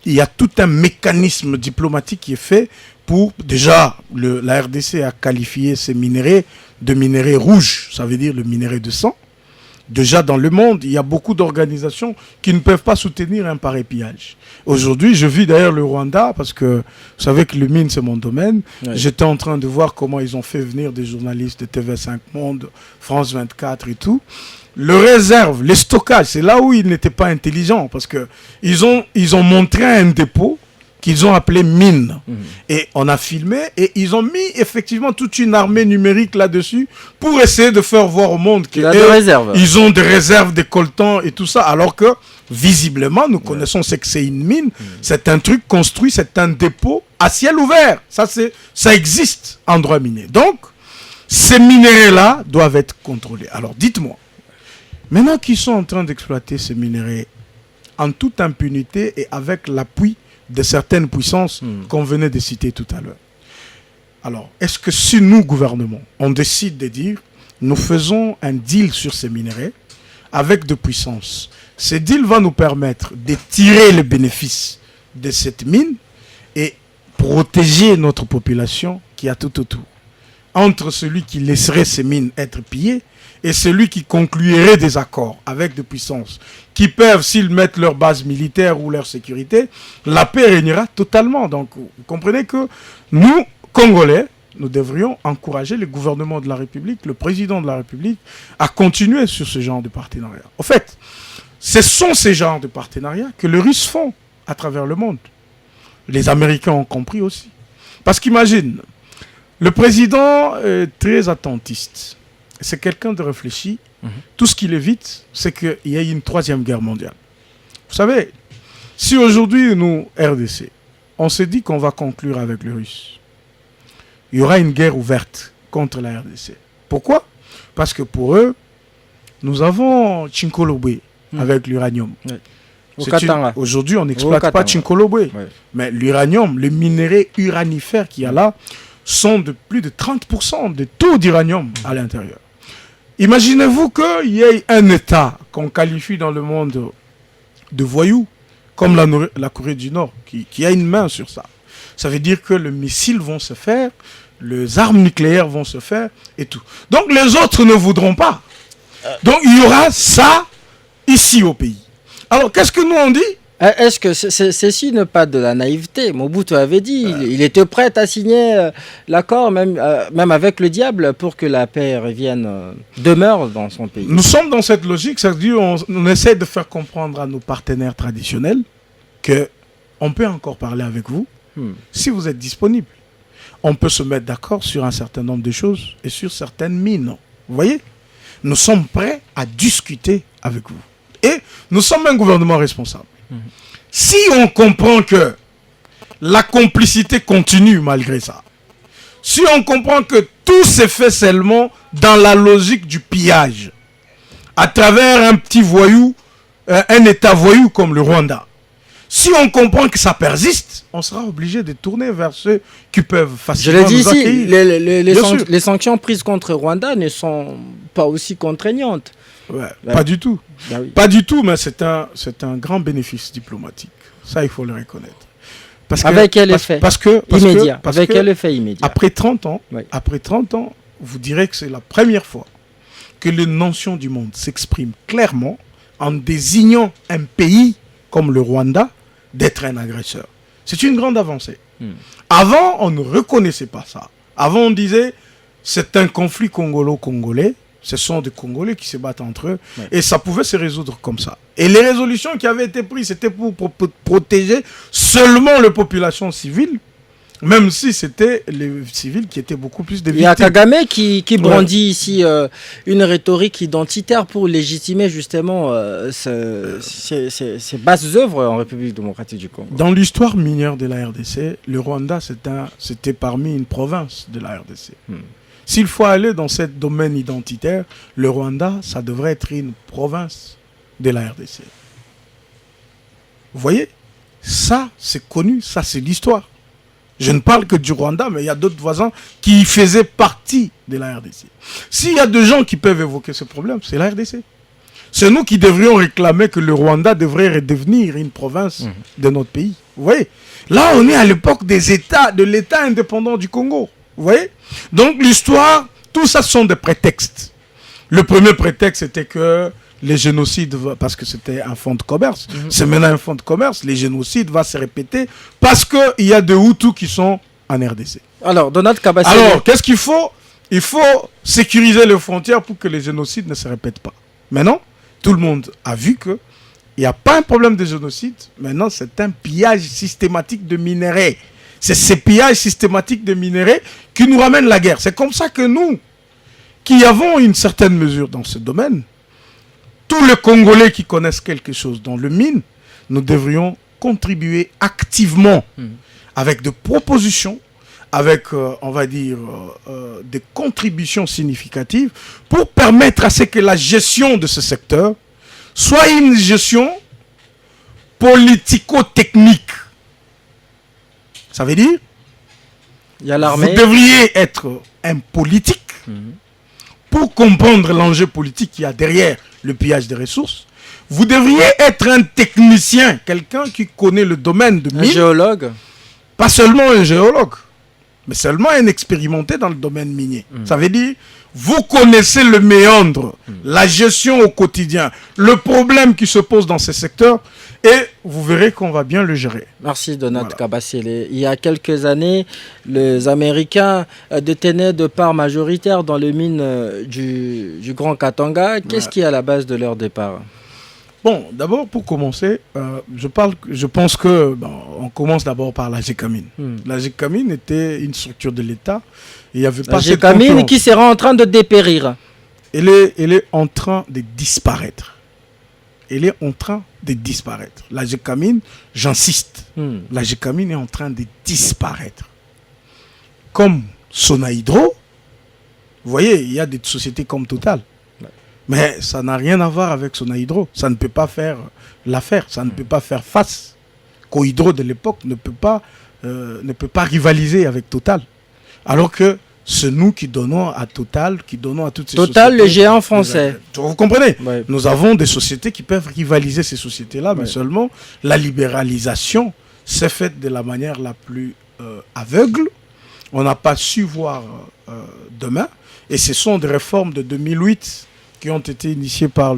il y a tout un mécanisme diplomatique qui est fait pour, déjà, la RDC a qualifié ces minéraux de minéraux rouges, ça veut dire le minerai de sang. Déjà dans le monde, il y a beaucoup d'organisations qui ne peuvent pas soutenir un pareil pillage. Aujourd'hui, je vis d'ailleurs le Rwanda parce que vous savez que le mine, c'est mon domaine. J'étais en train de voir comment ils ont fait venir des journalistes de TV5 Monde, France 24 et tout. le réserve, les stockages, c'est là où ils n'étaient pas intelligents parce que ils ont montré un dépôt qu'ils ont appelé mine. Et on a filmé et ils ont mis effectivement toute une armée numérique là-dessus pour essayer de faire voir au monde qu'ils ont des réserves, des coltans et tout ça, alors que visiblement, nous connaissons ce que c'est une mine. C'est un truc construit, c'est un dépôt à ciel ouvert. Ça existe en droit minier. Donc, ces minéraux-là doivent être contrôlés. Alors, dites-moi, maintenant qu'ils sont en train d'exploiter ces minéraux en toute impunité et avec l'appui de certaines puissances qu'on venait de citer tout à l'heure. Alors, est-ce que si nous, gouvernement, on décide de dire, nous faisons un deal sur ces minéraux avec de puissances, ce deal va nous permettre de tirer les bénéfices de cette mine et protéger notre population qui a tout autour. Entre celui qui laisserait ces mines être pillées et celui qui conclurait des accords avec des puissances qui peuvent, s'ils mettent leur base militaire ou leur sécurité, la paix régnera totalement. Donc, vous comprenez que nous, Congolais, nous devrions encourager le gouvernement de la République, le président de la République, à continuer sur ce genre de partenariat. En fait, ce sont ces genres de partenariats que les Russes font à travers le monde. Les Américains ont compris aussi. Parce qu'imagine, le président est très attentiste. C'est quelqu'un de réfléchi. Tout ce qu'il évite, c'est qu'il y ait une troisième guerre mondiale. Vous savez, si aujourd'hui, nous, RDC, on s'est dit qu'on va conclure avec les Russes, il y aura une guerre ouverte contre la RDC. Pourquoi? Parce que pour eux, nous avons Chinkolobwe avec l'uranium. Aujourd'hui, on n'exploite pas Chinkolobwe. Mais l'uranium, les minéraux uranifères qu'il y a là, sont de plus de 30% de taux d'uranium à l'intérieur. Imaginez-vous qu'il y ait un État qu'on qualifie dans le monde de voyous, comme la Corée du Nord, qui a une main sur ça. Ça veut dire que les missiles vont se faire, les armes nucléaires vont se faire et tout. Donc les autres ne voudront pas. Donc il y aura ça ici au pays. Alors qu'est-ce que nous on dit? Est-ce que ceci n'est pas de la naïveté? Mobutu avait dit, il était prêt à signer l'accord, même avec le diable, pour que la paix demeure dans son pays. Nous sommes dans cette logique, c'est-à-dire on essaie de faire comprendre à nos partenaires traditionnels qu'on peut encore parler avec vous si vous êtes disponible. On peut se mettre d'accord sur un certain nombre de choses et sur certaines mines. Vous voyez? Nous sommes prêts à discuter avec vous. Et nous sommes un gouvernement responsable. Si on comprend que la complicité continue malgré ça, si on comprend que tout s'est fait seulement dans la logique du pillage, à travers un petit voyou, un État voyou comme le Rwanda, si on comprend que ça persiste, on sera obligé de tourner vers ceux qui peuvent facilement nous accueillir. Je l'ai dit ici, les sanctions prises contre Rwanda ne sont pas aussi contraignantes. Pas du tout. Oui. Pas du tout, mais c'est un grand bénéfice diplomatique. Ça, il faut le reconnaître. Avec quel effet immédiat? Avec quel effet immédiat? Après 30 ans, vous direz que c'est la première fois que les nations du monde s'expriment clairement en désignant un pays comme le Rwanda d'être un agresseur. C'est une grande avancée. Avant, on ne reconnaissait pas ça. Avant, on disait c'est un conflit congolo-congolais. Ce sont des Congolais qui se battent entre eux. Et ça pouvait se résoudre comme ça. Et les résolutions qui avaient été prises, c'était pour protéger seulement les populations civiles, même si c'était les civils qui étaient beaucoup plus des victimes. Il y a Kagame qui brandit ici une rhétorique identitaire pour légitimer justement ces basses œuvres en République démocratique du Congo. Dans l'histoire minière de la RDC, le Rwanda, c'était parmi une province de la RDC. S'il faut aller dans ce domaine identitaire, le Rwanda, ça devrait être une province de la RDC. Vous voyez? Ça, c'est connu, ça, c'est l'histoire. Je ne parle que du Rwanda, mais il y a d'autres voisins qui faisaient partie de la RDC. S'il y a des gens qui peuvent évoquer ce problème, c'est la RDC. C'est nous qui devrions réclamer que le Rwanda devrait redevenir une province de notre pays. Vous voyez? Là, on est à l'époque de l'État indépendant du Congo. Vous voyez? Donc l'histoire, tout ça sont des prétextes. Le premier prétexte, c'était que les génocides, parce que c'était un fonds de commerce, c'est maintenant un fonds de commerce, les génocides vont se répéter parce qu'il y a des Hutus qui sont en RDC. Alors, dans notre capacité... Alors, qu'est-ce qu'il faut? Il faut sécuriser les frontières pour que les génocides ne se répètent pas. Maintenant, tout le monde a vu que il n'y a pas un problème de génocide. Maintenant, c'est un pillage systématique de minerais. C'est ces pillages systématiques de minerais qui nous ramènent la guerre. C'est comme ça que nous, qui avons une certaine mesure dans ce domaine, tous les Congolais qui connaissent quelque chose dans le mine, nous devrions contribuer activement avec des propositions, avec, on va dire, des contributions significatives pour permettre à ce que la gestion de ce secteur soit une gestion politico-technique. Ça veut dire, il y a l'armée. vous devriez être un politique pour comprendre l'enjeu politique qu'il y a derrière le pillage des ressources. Vous devriez être un technicien, quelqu'un qui connaît le domaine de mine. Un géologue. Pas seulement un géologue, mais seulement un expérimenté dans le domaine minier. Ça veut dire, vous connaissez le méandre, la gestion au quotidien, le problème qui se pose dans ces secteurs, et vous verrez qu'on va bien le gérer. Merci Donat Kabasele. Il y a quelques années, les Américains détenaient de part majoritaire dans les mines du Grand Katanga. Qu'est-ce qui est à la base de leur départ? Bon, d'abord, pour commencer, je pense que on commence d'abord par la GECAMINE. La GECAMINE était une structure de l'État. Il y avait pas la GECAMINE qui sera en train de dépérir. Elle est en train de disparaître. Elle est en train de disparaître. La GECAMINE, j'insiste, la GECAMINE est en train de disparaître. Comme Sonahydro, vous voyez, il y a des sociétés comme Total. Mais ça n'a rien à voir avec Sonahydro. Ça ne peut pas faire l'affaire. Ça ne peut pas faire face. Cohydro de l'époque ne peut pas rivaliser avec Total. Alors que c'est nous qui donnons à Total, qui donnons à toutes ces Total, sociétés. le géant français. Vous comprenez? Ouais. Nous avons des sociétés qui peuvent rivaliser ces sociétés-là, mais seulement la libéralisation s'est faite de la manière la plus aveugle. On n'a pas su voir demain. Et ce sont des réformes de 2008 qui ont été initiés par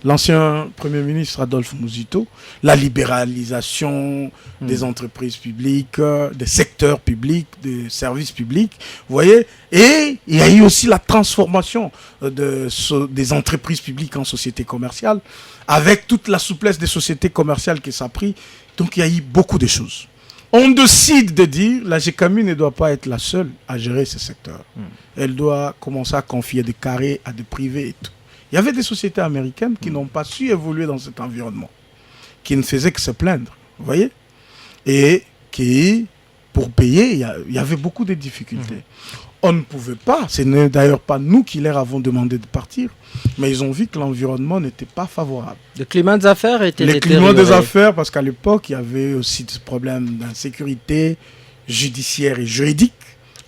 l'ancien Premier ministre Adolphe Muzito, la libéralisation des entreprises publiques, des secteurs publics, des services publics, vous voyez, et il y a eu aussi la transformation des entreprises publiques en sociétés commerciales, avec toute la souplesse des sociétés commerciales que ça a pris, donc il y a eu beaucoup de choses. On décide de dire la GECAMINE ne doit pas être la seule à gérer ce secteur. Elle doit commencer à confier des carrés à des privés et tout. Il y avait des sociétés américaines qui n'ont pas su évoluer dans cet environnement, qui ne faisaient que se plaindre, vous voyez, et qui, pour payer, il y avait beaucoup de difficultés. On ne pouvait pas, ce n'est d'ailleurs pas nous qui leur avons demandé de partir, mais ils ont vu que l'environnement n'était pas favorable. Le climat des affaires était détérioré. Le climat des affaires, parce qu'à l'époque, il y avait aussi des problèmes d'insécurité judiciaire et juridique.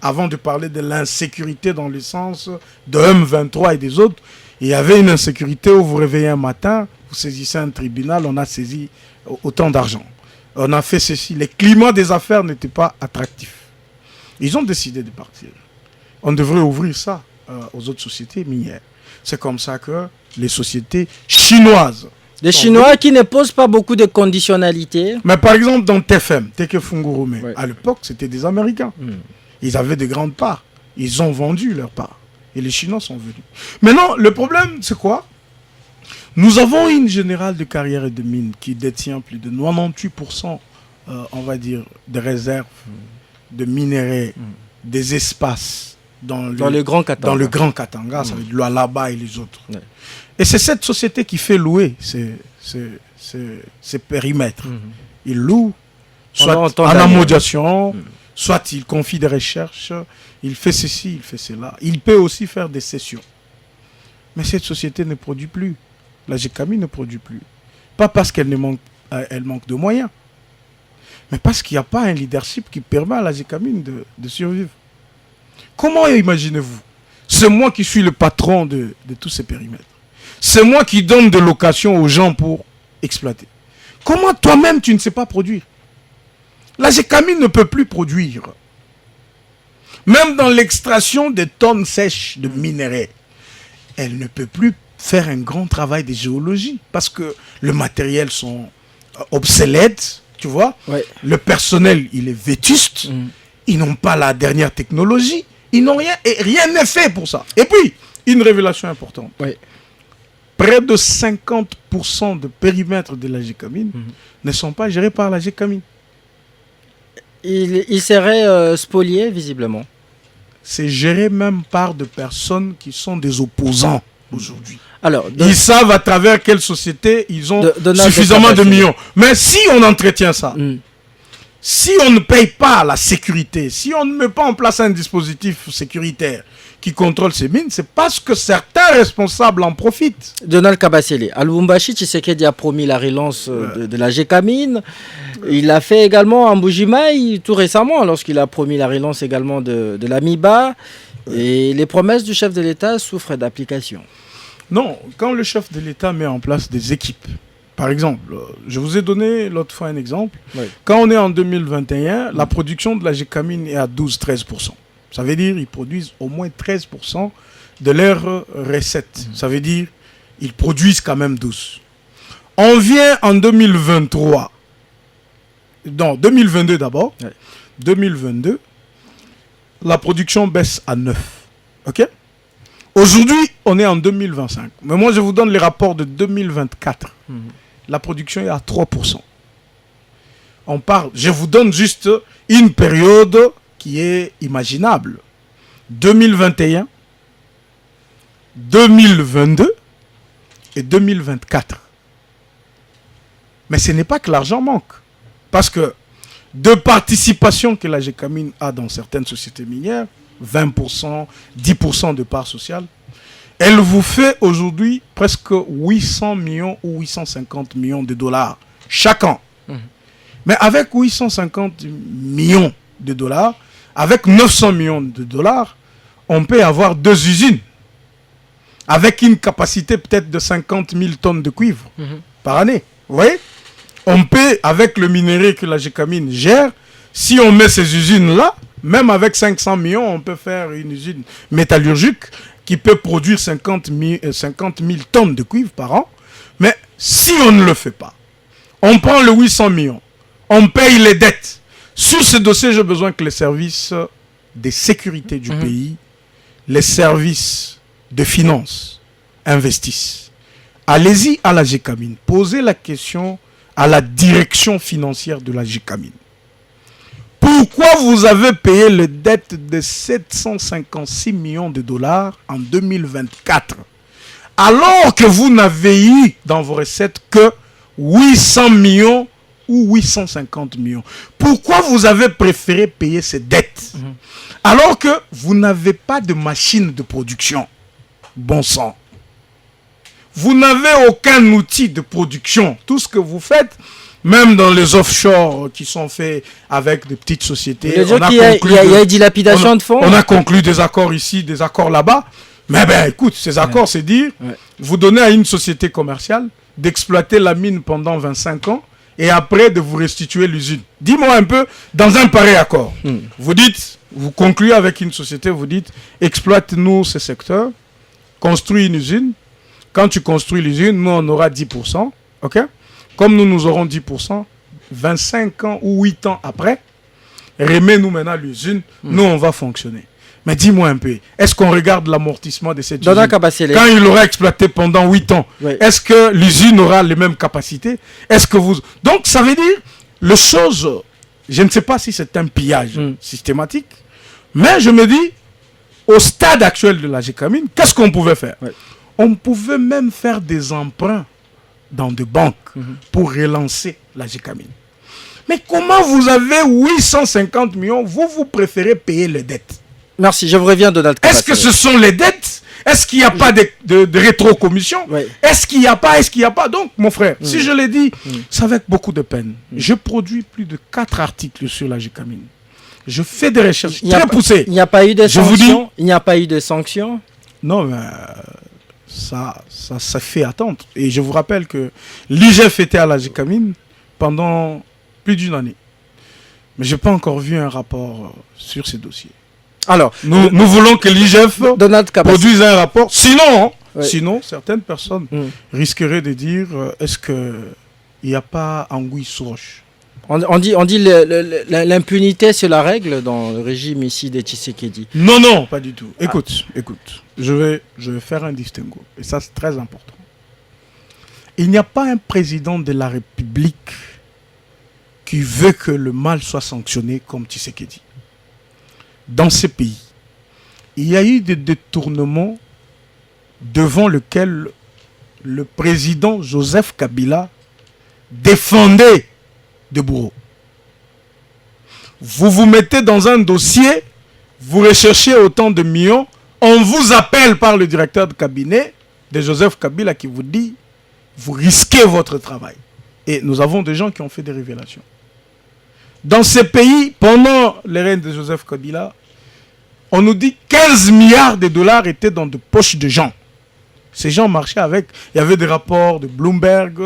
Avant de parler de l'insécurité dans le sens de M23 et des autres, il y avait une insécurité où vous réveillez un matin, vous saisissez un tribunal, on a saisi autant d'argent. On a fait ceci. Le climat des affaires n'était pas attractif. Ils ont décidé de partir. On devrait ouvrir ça aux autres sociétés minières. C'est comme ça que les sociétés chinoises... Les Chinois qui ne posent pas beaucoup de conditionnalités. Mais par exemple, dans TFM, Teke Fungurume, à l'époque, c'était des Américains. Ils avaient de grandes parts. Ils ont vendu leurs parts. Et les Chinois sont venus. Maintenant, le problème, c'est quoi? Nous avons une générale de carrière et de mines qui détient plus de 98%, on va dire, des réserves de minerais, des espaces dans le Grand Katanga, ça veut dire Lualaba et les autres. Et c'est cette société qui fait louer ces périmètres. Il loue, soit en amodiation, soit il confie des recherches, il fait ceci, il fait cela. Il peut aussi faire des cessions. Mais cette société ne produit plus. La GECAMINE ne produit plus. Pas parce qu'elle manque de moyens, mais parce qu'il n'y a pas un leadership qui permet à la GECAMINE de survivre. Comment imaginez-vous? C'est moi qui suis le patron de tous ces périmètres. C'est moi qui donne des locations aux gens pour exploiter. Comment toi-même tu ne sais pas produire? La GECAMINE ne peut plus produire. Même dans l'extraction des tonnes sèches de minerais, elle ne peut plus faire un grand travail de géologie parce que le matériel sont obsolètes, tu vois. Le personnel, il est vétuste. Ils n'ont pas la dernière technologie. Ils n'ont rien et rien n'est fait pour ça. Et puis, une révélation importante. près de 50% de périmètre de la Gécamine ne sont pas gérés par la Gécamine. Il serait spolié, visiblement. C'est géré même par des personnes qui sont des opposants aujourd'hui. Alors, ils savent à travers quelle société ils ont suffisamment de millions. Mais si on entretient ça, si on ne paye pas la sécurité, si on ne met pas en place un dispositif sécuritaire qui contrôle ces mines, c'est parce que certains responsables en profitent. Donald Kabasele, à Lubumbashi, Tshisekedi a promis la relance de la Gécamine. Il l'a fait également en Mbuji-Mayi tout récemment, lorsqu'il a promis la relance également de l'Amiba. Et les promesses du chef de l'État souffrent d'application. Non, quand le chef de l'État met en place des équipes, par exemple, je vous ai donné l'autre fois un exemple. Oui. Quand on est en 2021, la production de la Gécamine est à 12-13%. Ça veut dire qu'ils produisent au moins 13% de leurs recettes. Ça veut dire qu'ils produisent quand même 12%. On vient en 2023. Non, 2022 d'abord. Oui. 2022, la production baisse à 9%. OK ? Aujourd'hui, on est en 2025. Mais moi, je vous donne les rapports de 2024. La production est à 3%. On parle, je vous donne juste une période qui est imaginable. 2021, 2022 et 2024. Mais ce n'est pas que l'argent manque. Parce que de participation que la Gécamine a dans certaines sociétés minières, 20%, 10% de part sociale, elle vous fait aujourd'hui presque 800 millions ou 850 millions de dollars chaque an. Mais avec 850 millions de dollars, avec 900 millions de dollars, on peut avoir 2 usines avec une capacité peut-être de 50 000 tonnes de cuivre par année. Vous voyez ? On peut, avec le minerai que la Gécamine gère, si on met ces usines-là, même avec 500 millions, on peut faire une usine métallurgique qui peut produire 50 000 tonnes de cuivre par an. Mais si on ne le fait pas, on prend le 800 millions, on paye les dettes. Sur ce dossier, j'ai besoin que les services de sécurité du pays, les services de finances investissent. Allez-y à la Gécamine, posez la question à la direction financière de la Gécamine. Pourquoi vous avez payé les dettes de 756 millions de dollars en 2024 alors que vous n'avez eu dans vos recettes que 800 millions ou 850 millions? Pourquoi vous avez préféré payer ces dettes alors que vous n'avez pas de machine de production? Bon sang. Vous n'avez aucun outil de production. Tout ce que vous faites, même dans les offshore qui sont faits avec des petites sociétés, il y a dilapidation de fonds. On a conclu des accords ici, des accords là-bas. Mais ben écoute, ces accords, c'est dire, vous donnez à une société commerciale d'exploiter la mine pendant 25 ans et après de vous restituer l'usine. Dis-moi un peu, dans un pareil accord, vous dites, vous concluez avec une société, vous dites, exploite-nous ce secteur, construis une usine. Quand tu construis l'usine, nous, on aura 10%. OK? Comme nous aurons 10%, 25 ans ou 8 ans après, remets-nous maintenant l'usine, nous, on va fonctionner. Mais dis-moi un peu, est-ce qu'on regarde l'amortissement de cette usine? Quand il aura exploité pendant 8 ans, est-ce que l'usine aura les mêmes capacités? Est-ce que vous... Donc, ça veut dire, les choses, je ne sais pas si c'est un pillage systématique, mais je me dis, au stade actuel de la Gécamine, qu'est-ce qu'on pouvait faire? On pouvait même faire des emprunts dans des banques pour relancer la Gécamine. Mais comment vous avez 850 millions, vous préférez payer les dettes? Merci, je vous reviens, Donald Kabasele. Est-ce que ce sont les dettes? Est-ce qu'il n'y a pas de rétro-commission? Est-ce qu'il n'y a pas? Donc, mon frère, si je l'ai dit, c'est avec beaucoup de peine. Je produis plus de 4 articles sur la Gécamine. Je fais des recherches très poussées. Il n'y a pas eu de sanctions? Il n'y a pas eu de sanctions? Non, mais... Ça fait attendre. Et je vous rappelle que l'IGF était à la Gécamine pendant plus d'une année. Mais je n'ai pas encore vu un rapport sur ces dossiers. Alors, nous voulons que l'IGF produise un rapport. Sinon, certaines personnes risqueraient de dire est-ce qu'il n'y a pas anguille sous roche? On dit l'impunité, c'est la règle dans le régime ici des Tshisekedi. Non, pas du tout. Écoute. Je vais faire un distinguo. Et ça, c'est très important. Il n'y a pas un président de la République qui veut que le mal soit sanctionné comme Tshisekedi. Dans ces pays, il y a eu des détournements devant lesquels le président Joseph Kabila défendait de bourreaux. Vous vous mettez dans un dossier, vous recherchez autant de millions, on vous appelle par le directeur de cabinet de Joseph Kabila qui vous dit vous risquez votre travail. Et nous avons des gens qui ont fait des révélations. Dans ces pays, pendant les règnes de Joseph Kabila, on nous dit 15 milliards de dollars étaient dans de poches de gens. Ces gens marchaient avec. Il y avait des rapports de Bloomberg,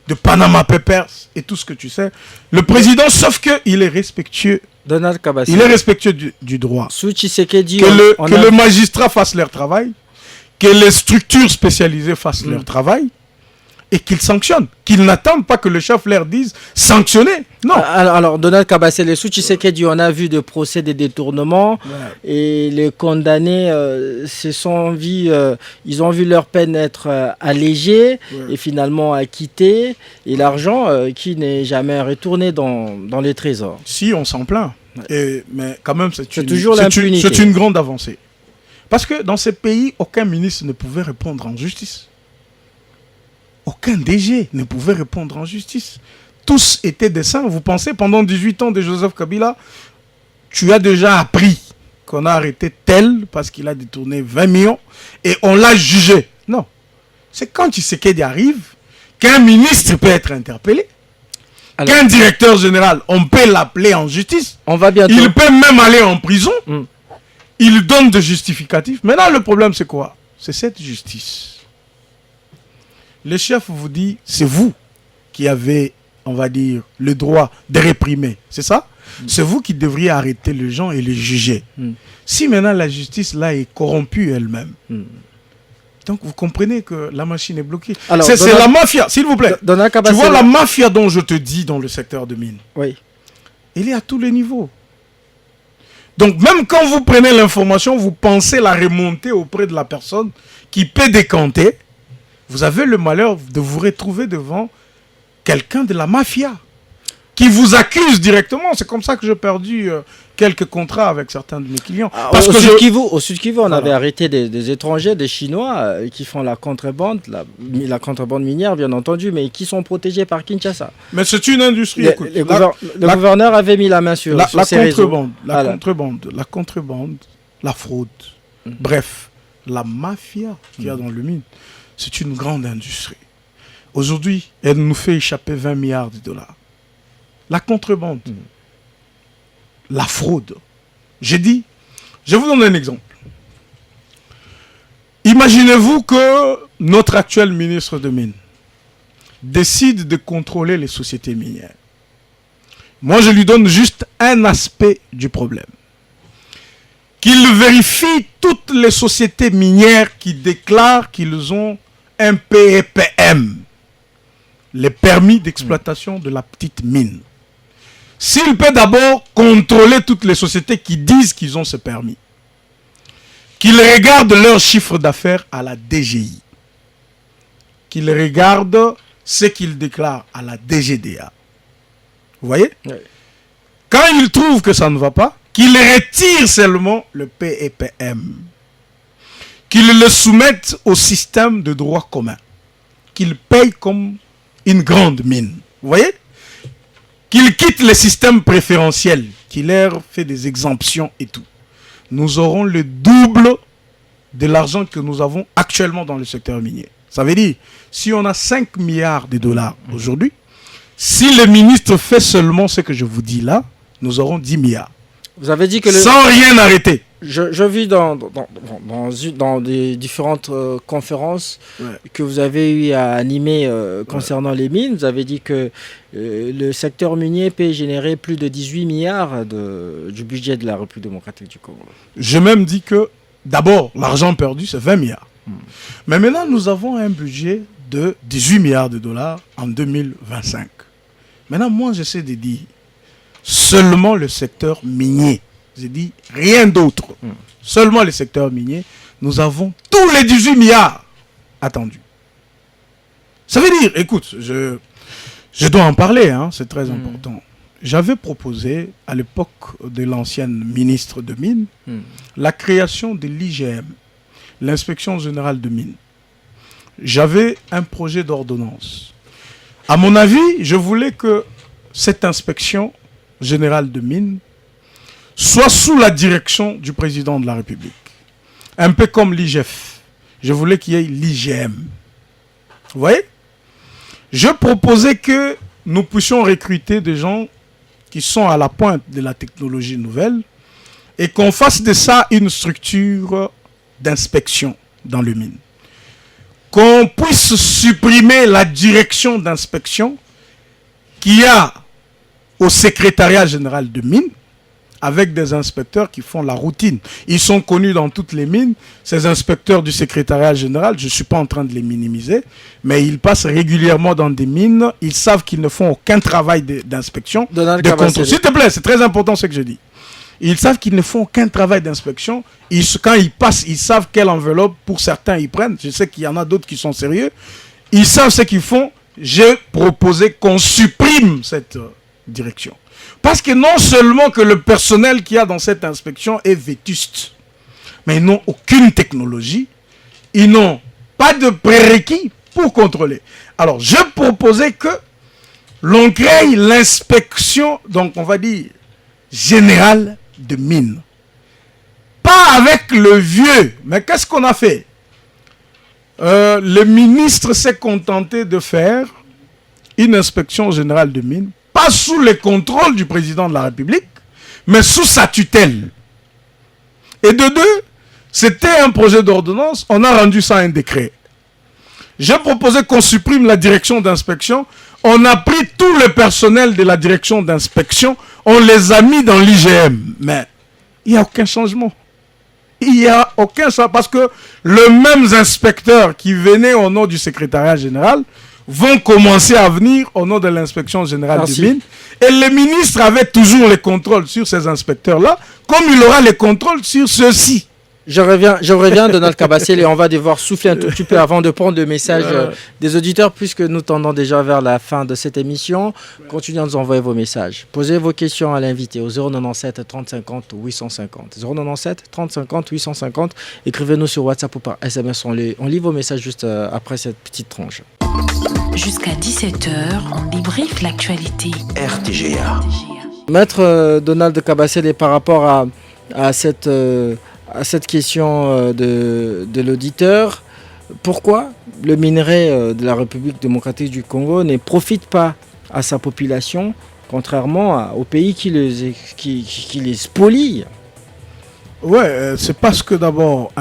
de Panama Papers et tout ce que tu sais. Le président, sauf qu'il est respectueux. Donald Kabassi. Il est respectueux du droit. Sous Tshisekedi, que le magistrat fasse leur travail, que les structures spécialisées fassent leur travail et qu'ils sanctionnent. Qu'ils n'attendent pas que le chef leur dise sanctionner. Non. Alors Donald Kabassi, sous Tshisekedi, on a vu de procès des détournements et les condamnés ils ont vu leur peine être allégée et finalement acquittée et l'argent qui n'est jamais retourné dans les trésors. Si, on s'en plaint. Mais quand même, c'est une grande avancée. Parce que dans ces pays, aucun ministre ne pouvait répondre en justice. Aucun DG ne pouvait répondre en justice. Tous étaient des saints. Vous pensez, pendant 18 ans de Joseph Kabila, tu as déjà appris qu'on a arrêté tel parce qu'il a détourné 20 millions et on l'a jugé. Non. C'est quand Tshisekedi arrive qu'un ministre peut être interpellé. Qu'un directeur général, on peut l'appeler en justice. On va bientôt. Il peut même aller en prison. Il donne des justificatifs. Maintenant, le problème, c'est quoi? C'est cette justice. Le chef vous dit, c'est vous qui avez, on va dire, le droit de réprimer. C'est ça? C'est vous qui devriez arrêter les gens et les juger. Si maintenant la justice, là, est corrompue elle-même, donc vous comprenez que la machine est bloquée. C'est la mafia, s'il vous plaît. Tu vois la mafia dont je te dis dans le secteur de mine. Oui. Elle est à tous les niveaux. Donc même quand vous prenez l'information, vous pensez la remonter auprès de la personne qui peut décanter. Vous avez le malheur de vous retrouver devant quelqu'un de la mafia qui vous accuse directement. C'est comme ça que j'ai perdu quelques contrats avec certains de mes clients. Parce au Sud Kivu, on avait arrêté des étrangers, des Chinois qui font la contrebande minière, bien entendu, mais qui sont protégés par Kinshasa. Mais c'est une industrie. Le gouverneur avait mis la main sur ces réseaux. La contrebande, la fraude, bref, la mafia qu'il y a dans le mine. C'est une grande industrie. Aujourd'hui, elle nous fait échapper 20 milliards de dollars. La contrebande, la fraude. J'ai dit, je vous donne un exemple. Imaginez-vous que notre actuel ministre de Mines décide de contrôler les sociétés minières. Moi, je lui donne juste un aspect du problème. Qu'il vérifie toutes les sociétés minières qui déclarent qu'ils ont un PEPM, les permis d'exploitation de la petite mine. S'il peut d'abord contrôler toutes les sociétés qui disent qu'ils ont ce permis, qu'il regarde leur chiffre d'affaires à la DGI, qu'il regarde ce qu'ils déclarent à la DGDA. Vous voyez? Oui. Quand il trouve que ça ne va pas, qu'il retire seulement le PEPM, qu'il le soumette au système de droit commun, qu'il paye comme une grande mine. Vous voyez? Qu'il quitte le système préférentiel, qu'il leur fait des exemptions et tout. Nous aurons le double de l'argent que nous avons actuellement dans le secteur minier. Ça veut dire, si on a 5 milliards de dollars aujourd'hui, si le ministre fait seulement ce que je vous dis là, nous aurons 10 milliards. Vous avez dit que sans rien arrêter. Je vis dans des différentes conférences que vous avez eu à animer concernant les mines. Vous avez dit que le secteur minier peut générer plus de 18 milliards du budget de la République démocratique du Congo. J'ai même dit que, d'abord, l'argent perdu, c'est 20 milliards. Mais maintenant, nous avons un budget de 18 milliards de dollars en 2025. Maintenant, moi, j'essaie de dire seulement le secteur minier. J'ai dit rien d'autre. Seulement le secteur minier. Nous avons tous les 18 milliards attendus. Ça veut dire, écoute, je dois en parler, hein, c'est très important. J'avais proposé, à l'époque de l'ancienne ministre de Mines, la création de l'IGM, l'Inspection Générale de Mines. J'avais un projet d'ordonnance. À mon avis, je voulais que cette Inspection Générale de Mines soit sous la direction du président de la République. Un peu comme l'IGF. Je voulais qu'il y ait l'IGM. Vous voyez? Je proposais que nous puissions recruter des gens qui sont à la pointe de la technologie nouvelle et qu'on fasse de ça une structure d'inspection dans le mine. Qu'on puisse supprimer la direction d'inspection qu'il y a au secrétariat général de mines avec des inspecteurs qui font la routine. Ils sont connus dans toutes les mines, ces inspecteurs du secrétariat général, je ne suis pas en train de les minimiser, mais ils passent régulièrement dans des mines, ils savent qu'ils ne font aucun travail d'inspection, de contrôle. S'il te plaît, c'est très important ce que je dis. Ils savent qu'ils ne font aucun travail d'inspection. Quand ils passent, ils savent quelle enveloppe, pour certains, ils prennent. Je sais qu'il y en a d'autres qui sont sérieux. Ils savent ce qu'ils font. J'ai proposé qu'on supprime cette direction. Parce que non seulement que le personnel qu'il y a dans cette inspection est vétuste, mais ils n'ont aucune technologie, ils n'ont pas de prérequis pour contrôler. Alors, je proposais que l'on crée l'inspection, donc on va dire, générale de mines. Pas avec le vieux, mais qu'est-ce qu'on a fait? Le ministre s'est contenté de faire une inspection générale de mines, pas sous le contrôle du président de la République, mais sous sa tutelle. Et de deux, c'était un projet d'ordonnance, on a rendu ça un décret. J'ai proposé qu'on supprime la direction d'inspection, on a pris tout le personnel de la direction d'inspection, on les a mis dans l'IGM. Mais il n'y a aucun changement. Il n'y a aucun changement, parce que les mêmes inspecteurs qui venaient au nom du secrétariat général vont commencer à venir au nom de l'inspection générale des mines. Et le ministre avait toujours les contrôles sur ces inspecteurs-là, comme il aura les contrôles sur ceux-ci. Je reviens, Donald Kabasele, et on va devoir souffler un tout petit peu avant de prendre le message des auditeurs, puisque nous tendons déjà vers la fin de cette émission. Continuez à nous envoyer vos messages. Posez vos questions à l'invité au 097 30 50 850. 097 30 50 850. Écrivez-nous sur WhatsApp ou par SMS. On lit vos messages juste après cette petite tranche. Jusqu'à 17h, on débriefe l'actualité. RTGA. Maître Donald Kabasele, par rapport à cette question de l'auditeur, pourquoi le minerai de la République démocratique du Congo ne profite pas à sa population, contrairement aux pays qui les spolient? Ouais, c'est parce que d'abord,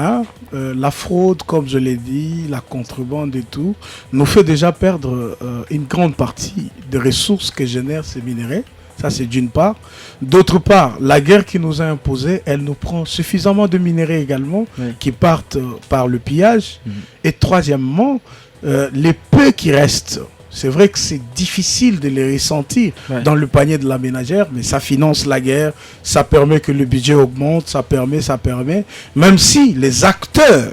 la fraude, comme je l'ai dit, la contrebande et tout, nous fait déjà perdre une grande partie des ressources que génèrent ces minerais. Ça, c'est d'une part. D'autre part, la guerre qui nous a imposé, elle nous prend suffisamment de minerais également, qui partent par le pillage. Et troisièmement, les peu qui restent, c'est vrai que c'est difficile de les ressentir dans le panier de la ménagère, mais ça finance la guerre, ça permet que le budget augmente, ça permet. Même si les acteurs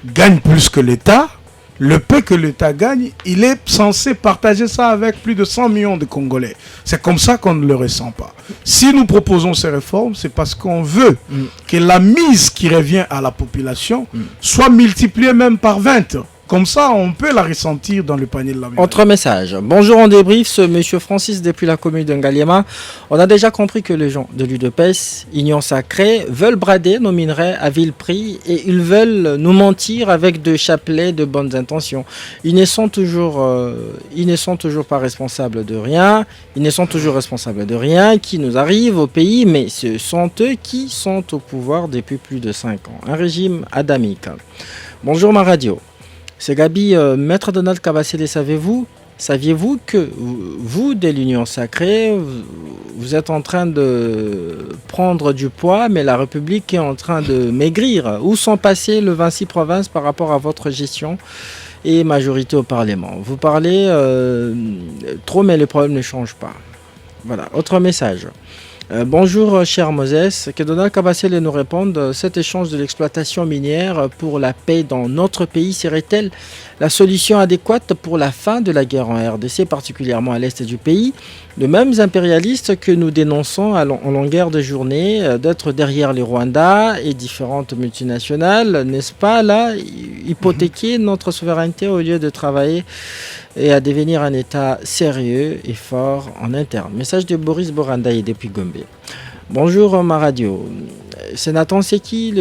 gagnent plus que l'État, le peu que l'État gagne, il est censé partager ça avec plus de 100 millions de Congolais. C'est comme ça qu'on ne le ressent pas. Si nous proposons ces réformes, c'est parce qu'on veut que la mise qui revient à la population soit multipliée même par 20. Comme ça, on peut la ressentir dans le panier de la ménagère. Autre message. Bonjour, on débrief ce monsieur Francis depuis la commune de Ngaliema. On a déjà compris que les gens de l'UDPS, Union Sacrée, veulent brader nos minerais à vil prix et ils veulent nous mentir avec de chapelets de bonnes intentions. Ils ne sont toujours pas responsables de rien. Ils ne sont toujours responsables de rien qui nous arrive au pays, mais ce sont eux qui sont au pouvoir depuis plus de 5 ans. Un régime adamique. Bonjour ma radio. C'est Gabi, Maître Donald Kabasele, saviez-vous que vous, de l'Union Sacrée, vous êtes en train de prendre du poids, mais la République est en train de maigrir? Où sont passées le 26 provinces par rapport à votre gestion et majorité au Parlement? Vous parlez trop, mais les problèmes ne changent pas. Voilà, autre message. Bonjour cher Moses, que Donald Kabasele nous réponde, cet échange de l'exploitation minière pour la paix dans notre pays serait-elle la solution adéquate pour la fin de la guerre en RDC, particulièrement à l'est du pays? De mêmes impérialistes que nous dénonçons en longueur de journée d'être derrière les Rwandais et différentes multinationales, n'est-ce pas là hypothéquer notre souveraineté au lieu de travailler et à devenir un État sérieux et fort en interne. Message de Boris Borandaï depuis Gombe. Bonjour ma radio. C'est Nathan Seki,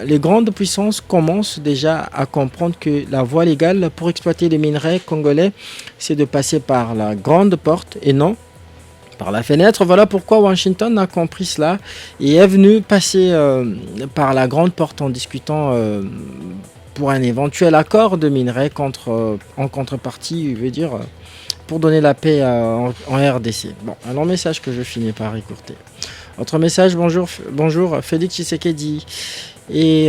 les grandes puissances commencent déjà à comprendre que la voie légale pour exploiter les minerais congolais, c'est de passer par la grande porte et non par la fenêtre. Voilà pourquoi Washington a compris cela et est venu passer par la grande porte en discutant pour un éventuel accord de minerais en contrepartie, veut dire pour donner la paix en RDC. Bon, un long message que je finis par écourter. Autre message, bonjour Félix Tshisekedi. Et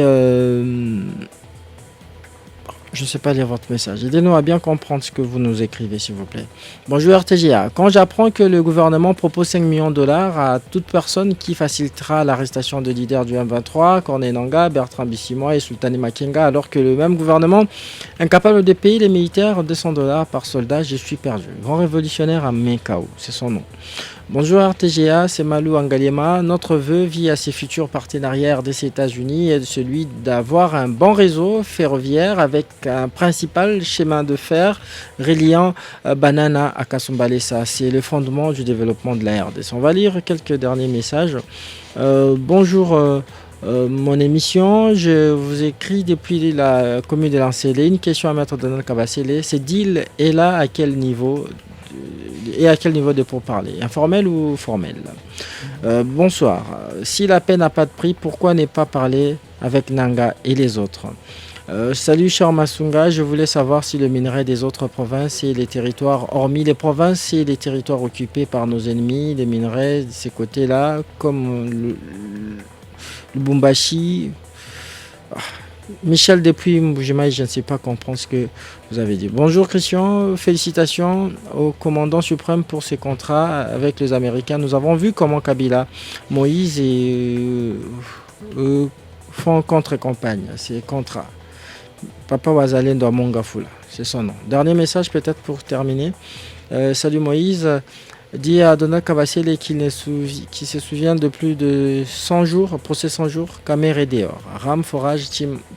je ne sais pas lire votre message. Aidez-nous à bien comprendre ce que vous nous écrivez, s'il vous plaît. Bonjour RTGA. Quand j'apprends que le gouvernement propose 5 millions de dollars à toute personne qui facilitera l'arrestation de leaders du M23, Corneille Nangaa, Bertrand Bisimwa et Sultani Makenga, alors que le même gouvernement incapable de payer les militaires 200 dollars par soldat, je suis perdu. Grand révolutionnaire à Mekao, c'est son nom. Bonjour RTGA, c'est Malou Angaliema. Notre vœu via ses futurs partenariats des États-Unis est celui d'avoir un bon réseau ferroviaire avec un principal chemin de fer reliant Banana à Kasumbalesa. C'est le fondement du développement de la RDC. On va lire quelques derniers messages. Bonjour mon émission, je vous écris depuis la commune de Lancélé. Une question à Maître Donald Kabasele. Ce deal est là à quel niveau et à quel niveau de pourparlers, informel ou formel? Bonsoir. Si la paix n'a pas de prix, pourquoi ne pas parler avec Nangaa et les autres? Salut cher Masunga, je voulais savoir si le minerai des autres provinces et les territoires, hormis les provinces et les territoires occupés par nos ennemis, les minerais de ces côtés-là, comme le Bumbashi... Michel depuis Mbujimaï, je ne sais pas comprendre ce que vous avez dit. Bonjour Christian, félicitations au commandant suprême pour ses contrats avec les Américains. Nous avons vu comment Kabila, Moïse font contre-campagne, ces contrats. Papa Wazalen doit Mongafula, c'est son nom. Dernier message peut-être pour terminer. Salut Moïse. Dit à Donald Kabasele qu'il se souvient de plus de 100 jours, procès 100 jours, Kamer et Dehors, Ram, Forage,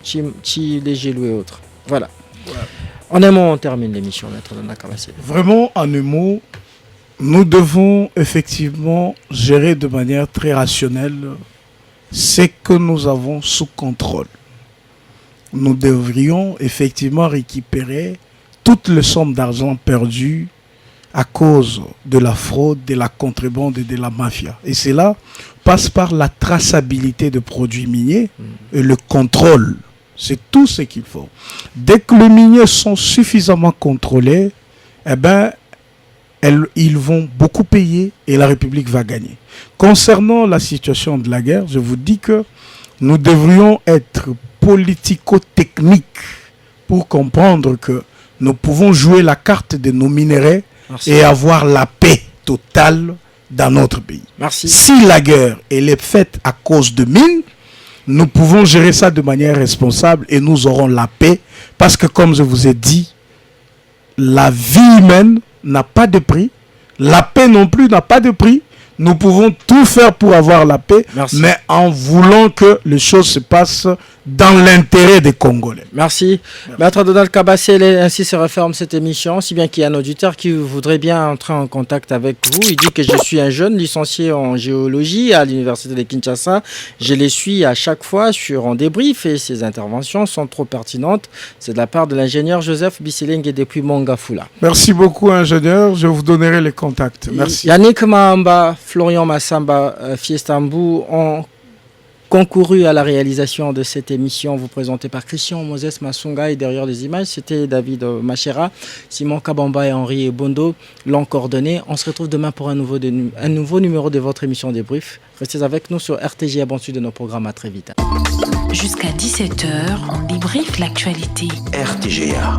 Chi, Légelou et autres. Voilà. En un mot, on termine l'émission, Maître Donald Kabasele. Vraiment, en un mot, nous devons effectivement gérer de manière très rationnelle ce que nous avons sous contrôle. Nous devrions effectivement récupérer toutes les sommes d'argent perdues à cause de la fraude, de la contrebande et de la mafia. Et cela passe par la traçabilité de produits miniers et le contrôle. C'est tout ce qu'il faut. Dès que les miniers sont suffisamment contrôlés, eh ben, ils vont beaucoup payer et la République va gagner. Concernant la situation de la guerre, je vous dis que nous devrions être politico-techniques pour comprendre que nous pouvons jouer la carte de nos minerais. Merci. Et avoir la paix totale dans notre pays. Merci. Si la guerre elle est faite à cause de mines, nous pouvons gérer ça de manière responsable et nous aurons la paix parce que comme je vous ai dit, la vie humaine n'a pas de prix, la paix non plus n'a pas de prix. Nous pouvons tout faire pour avoir la paix, merci, mais en voulant que les choses se passent dans l'intérêt des Congolais. Merci. Maître Donald Kabasele, ainsi se referme cette émission, si bien qu'il y a un auditeur qui voudrait bien entrer en contact avec vous. Il dit que je suis un jeune licencié en géologie à l'université de Kinshasa. Je les suis à chaque fois sur un débrief et ses interventions sont trop pertinentes. C'est de la part de l'ingénieur Joseph Bisseling depuis Mongafula. Merci beaucoup, ingénieur. Je vous donnerai les contacts. Merci. Yannick Mahamba, Florian Massamba, Fiestambou ont concouru à la réalisation de cette émission vous présentée par Christian Moses Masunga et derrière les images c'était David Machera, Simon Kabamba et Henri Bondo l'ont coordonné. On se retrouve demain pour un nouveau numéro de votre émission Débrief. Restez avec nous sur RTGA, bon suite de nos programmes, à très vite. Jusqu'à 17h, on débriefe l'actualité. RTGA.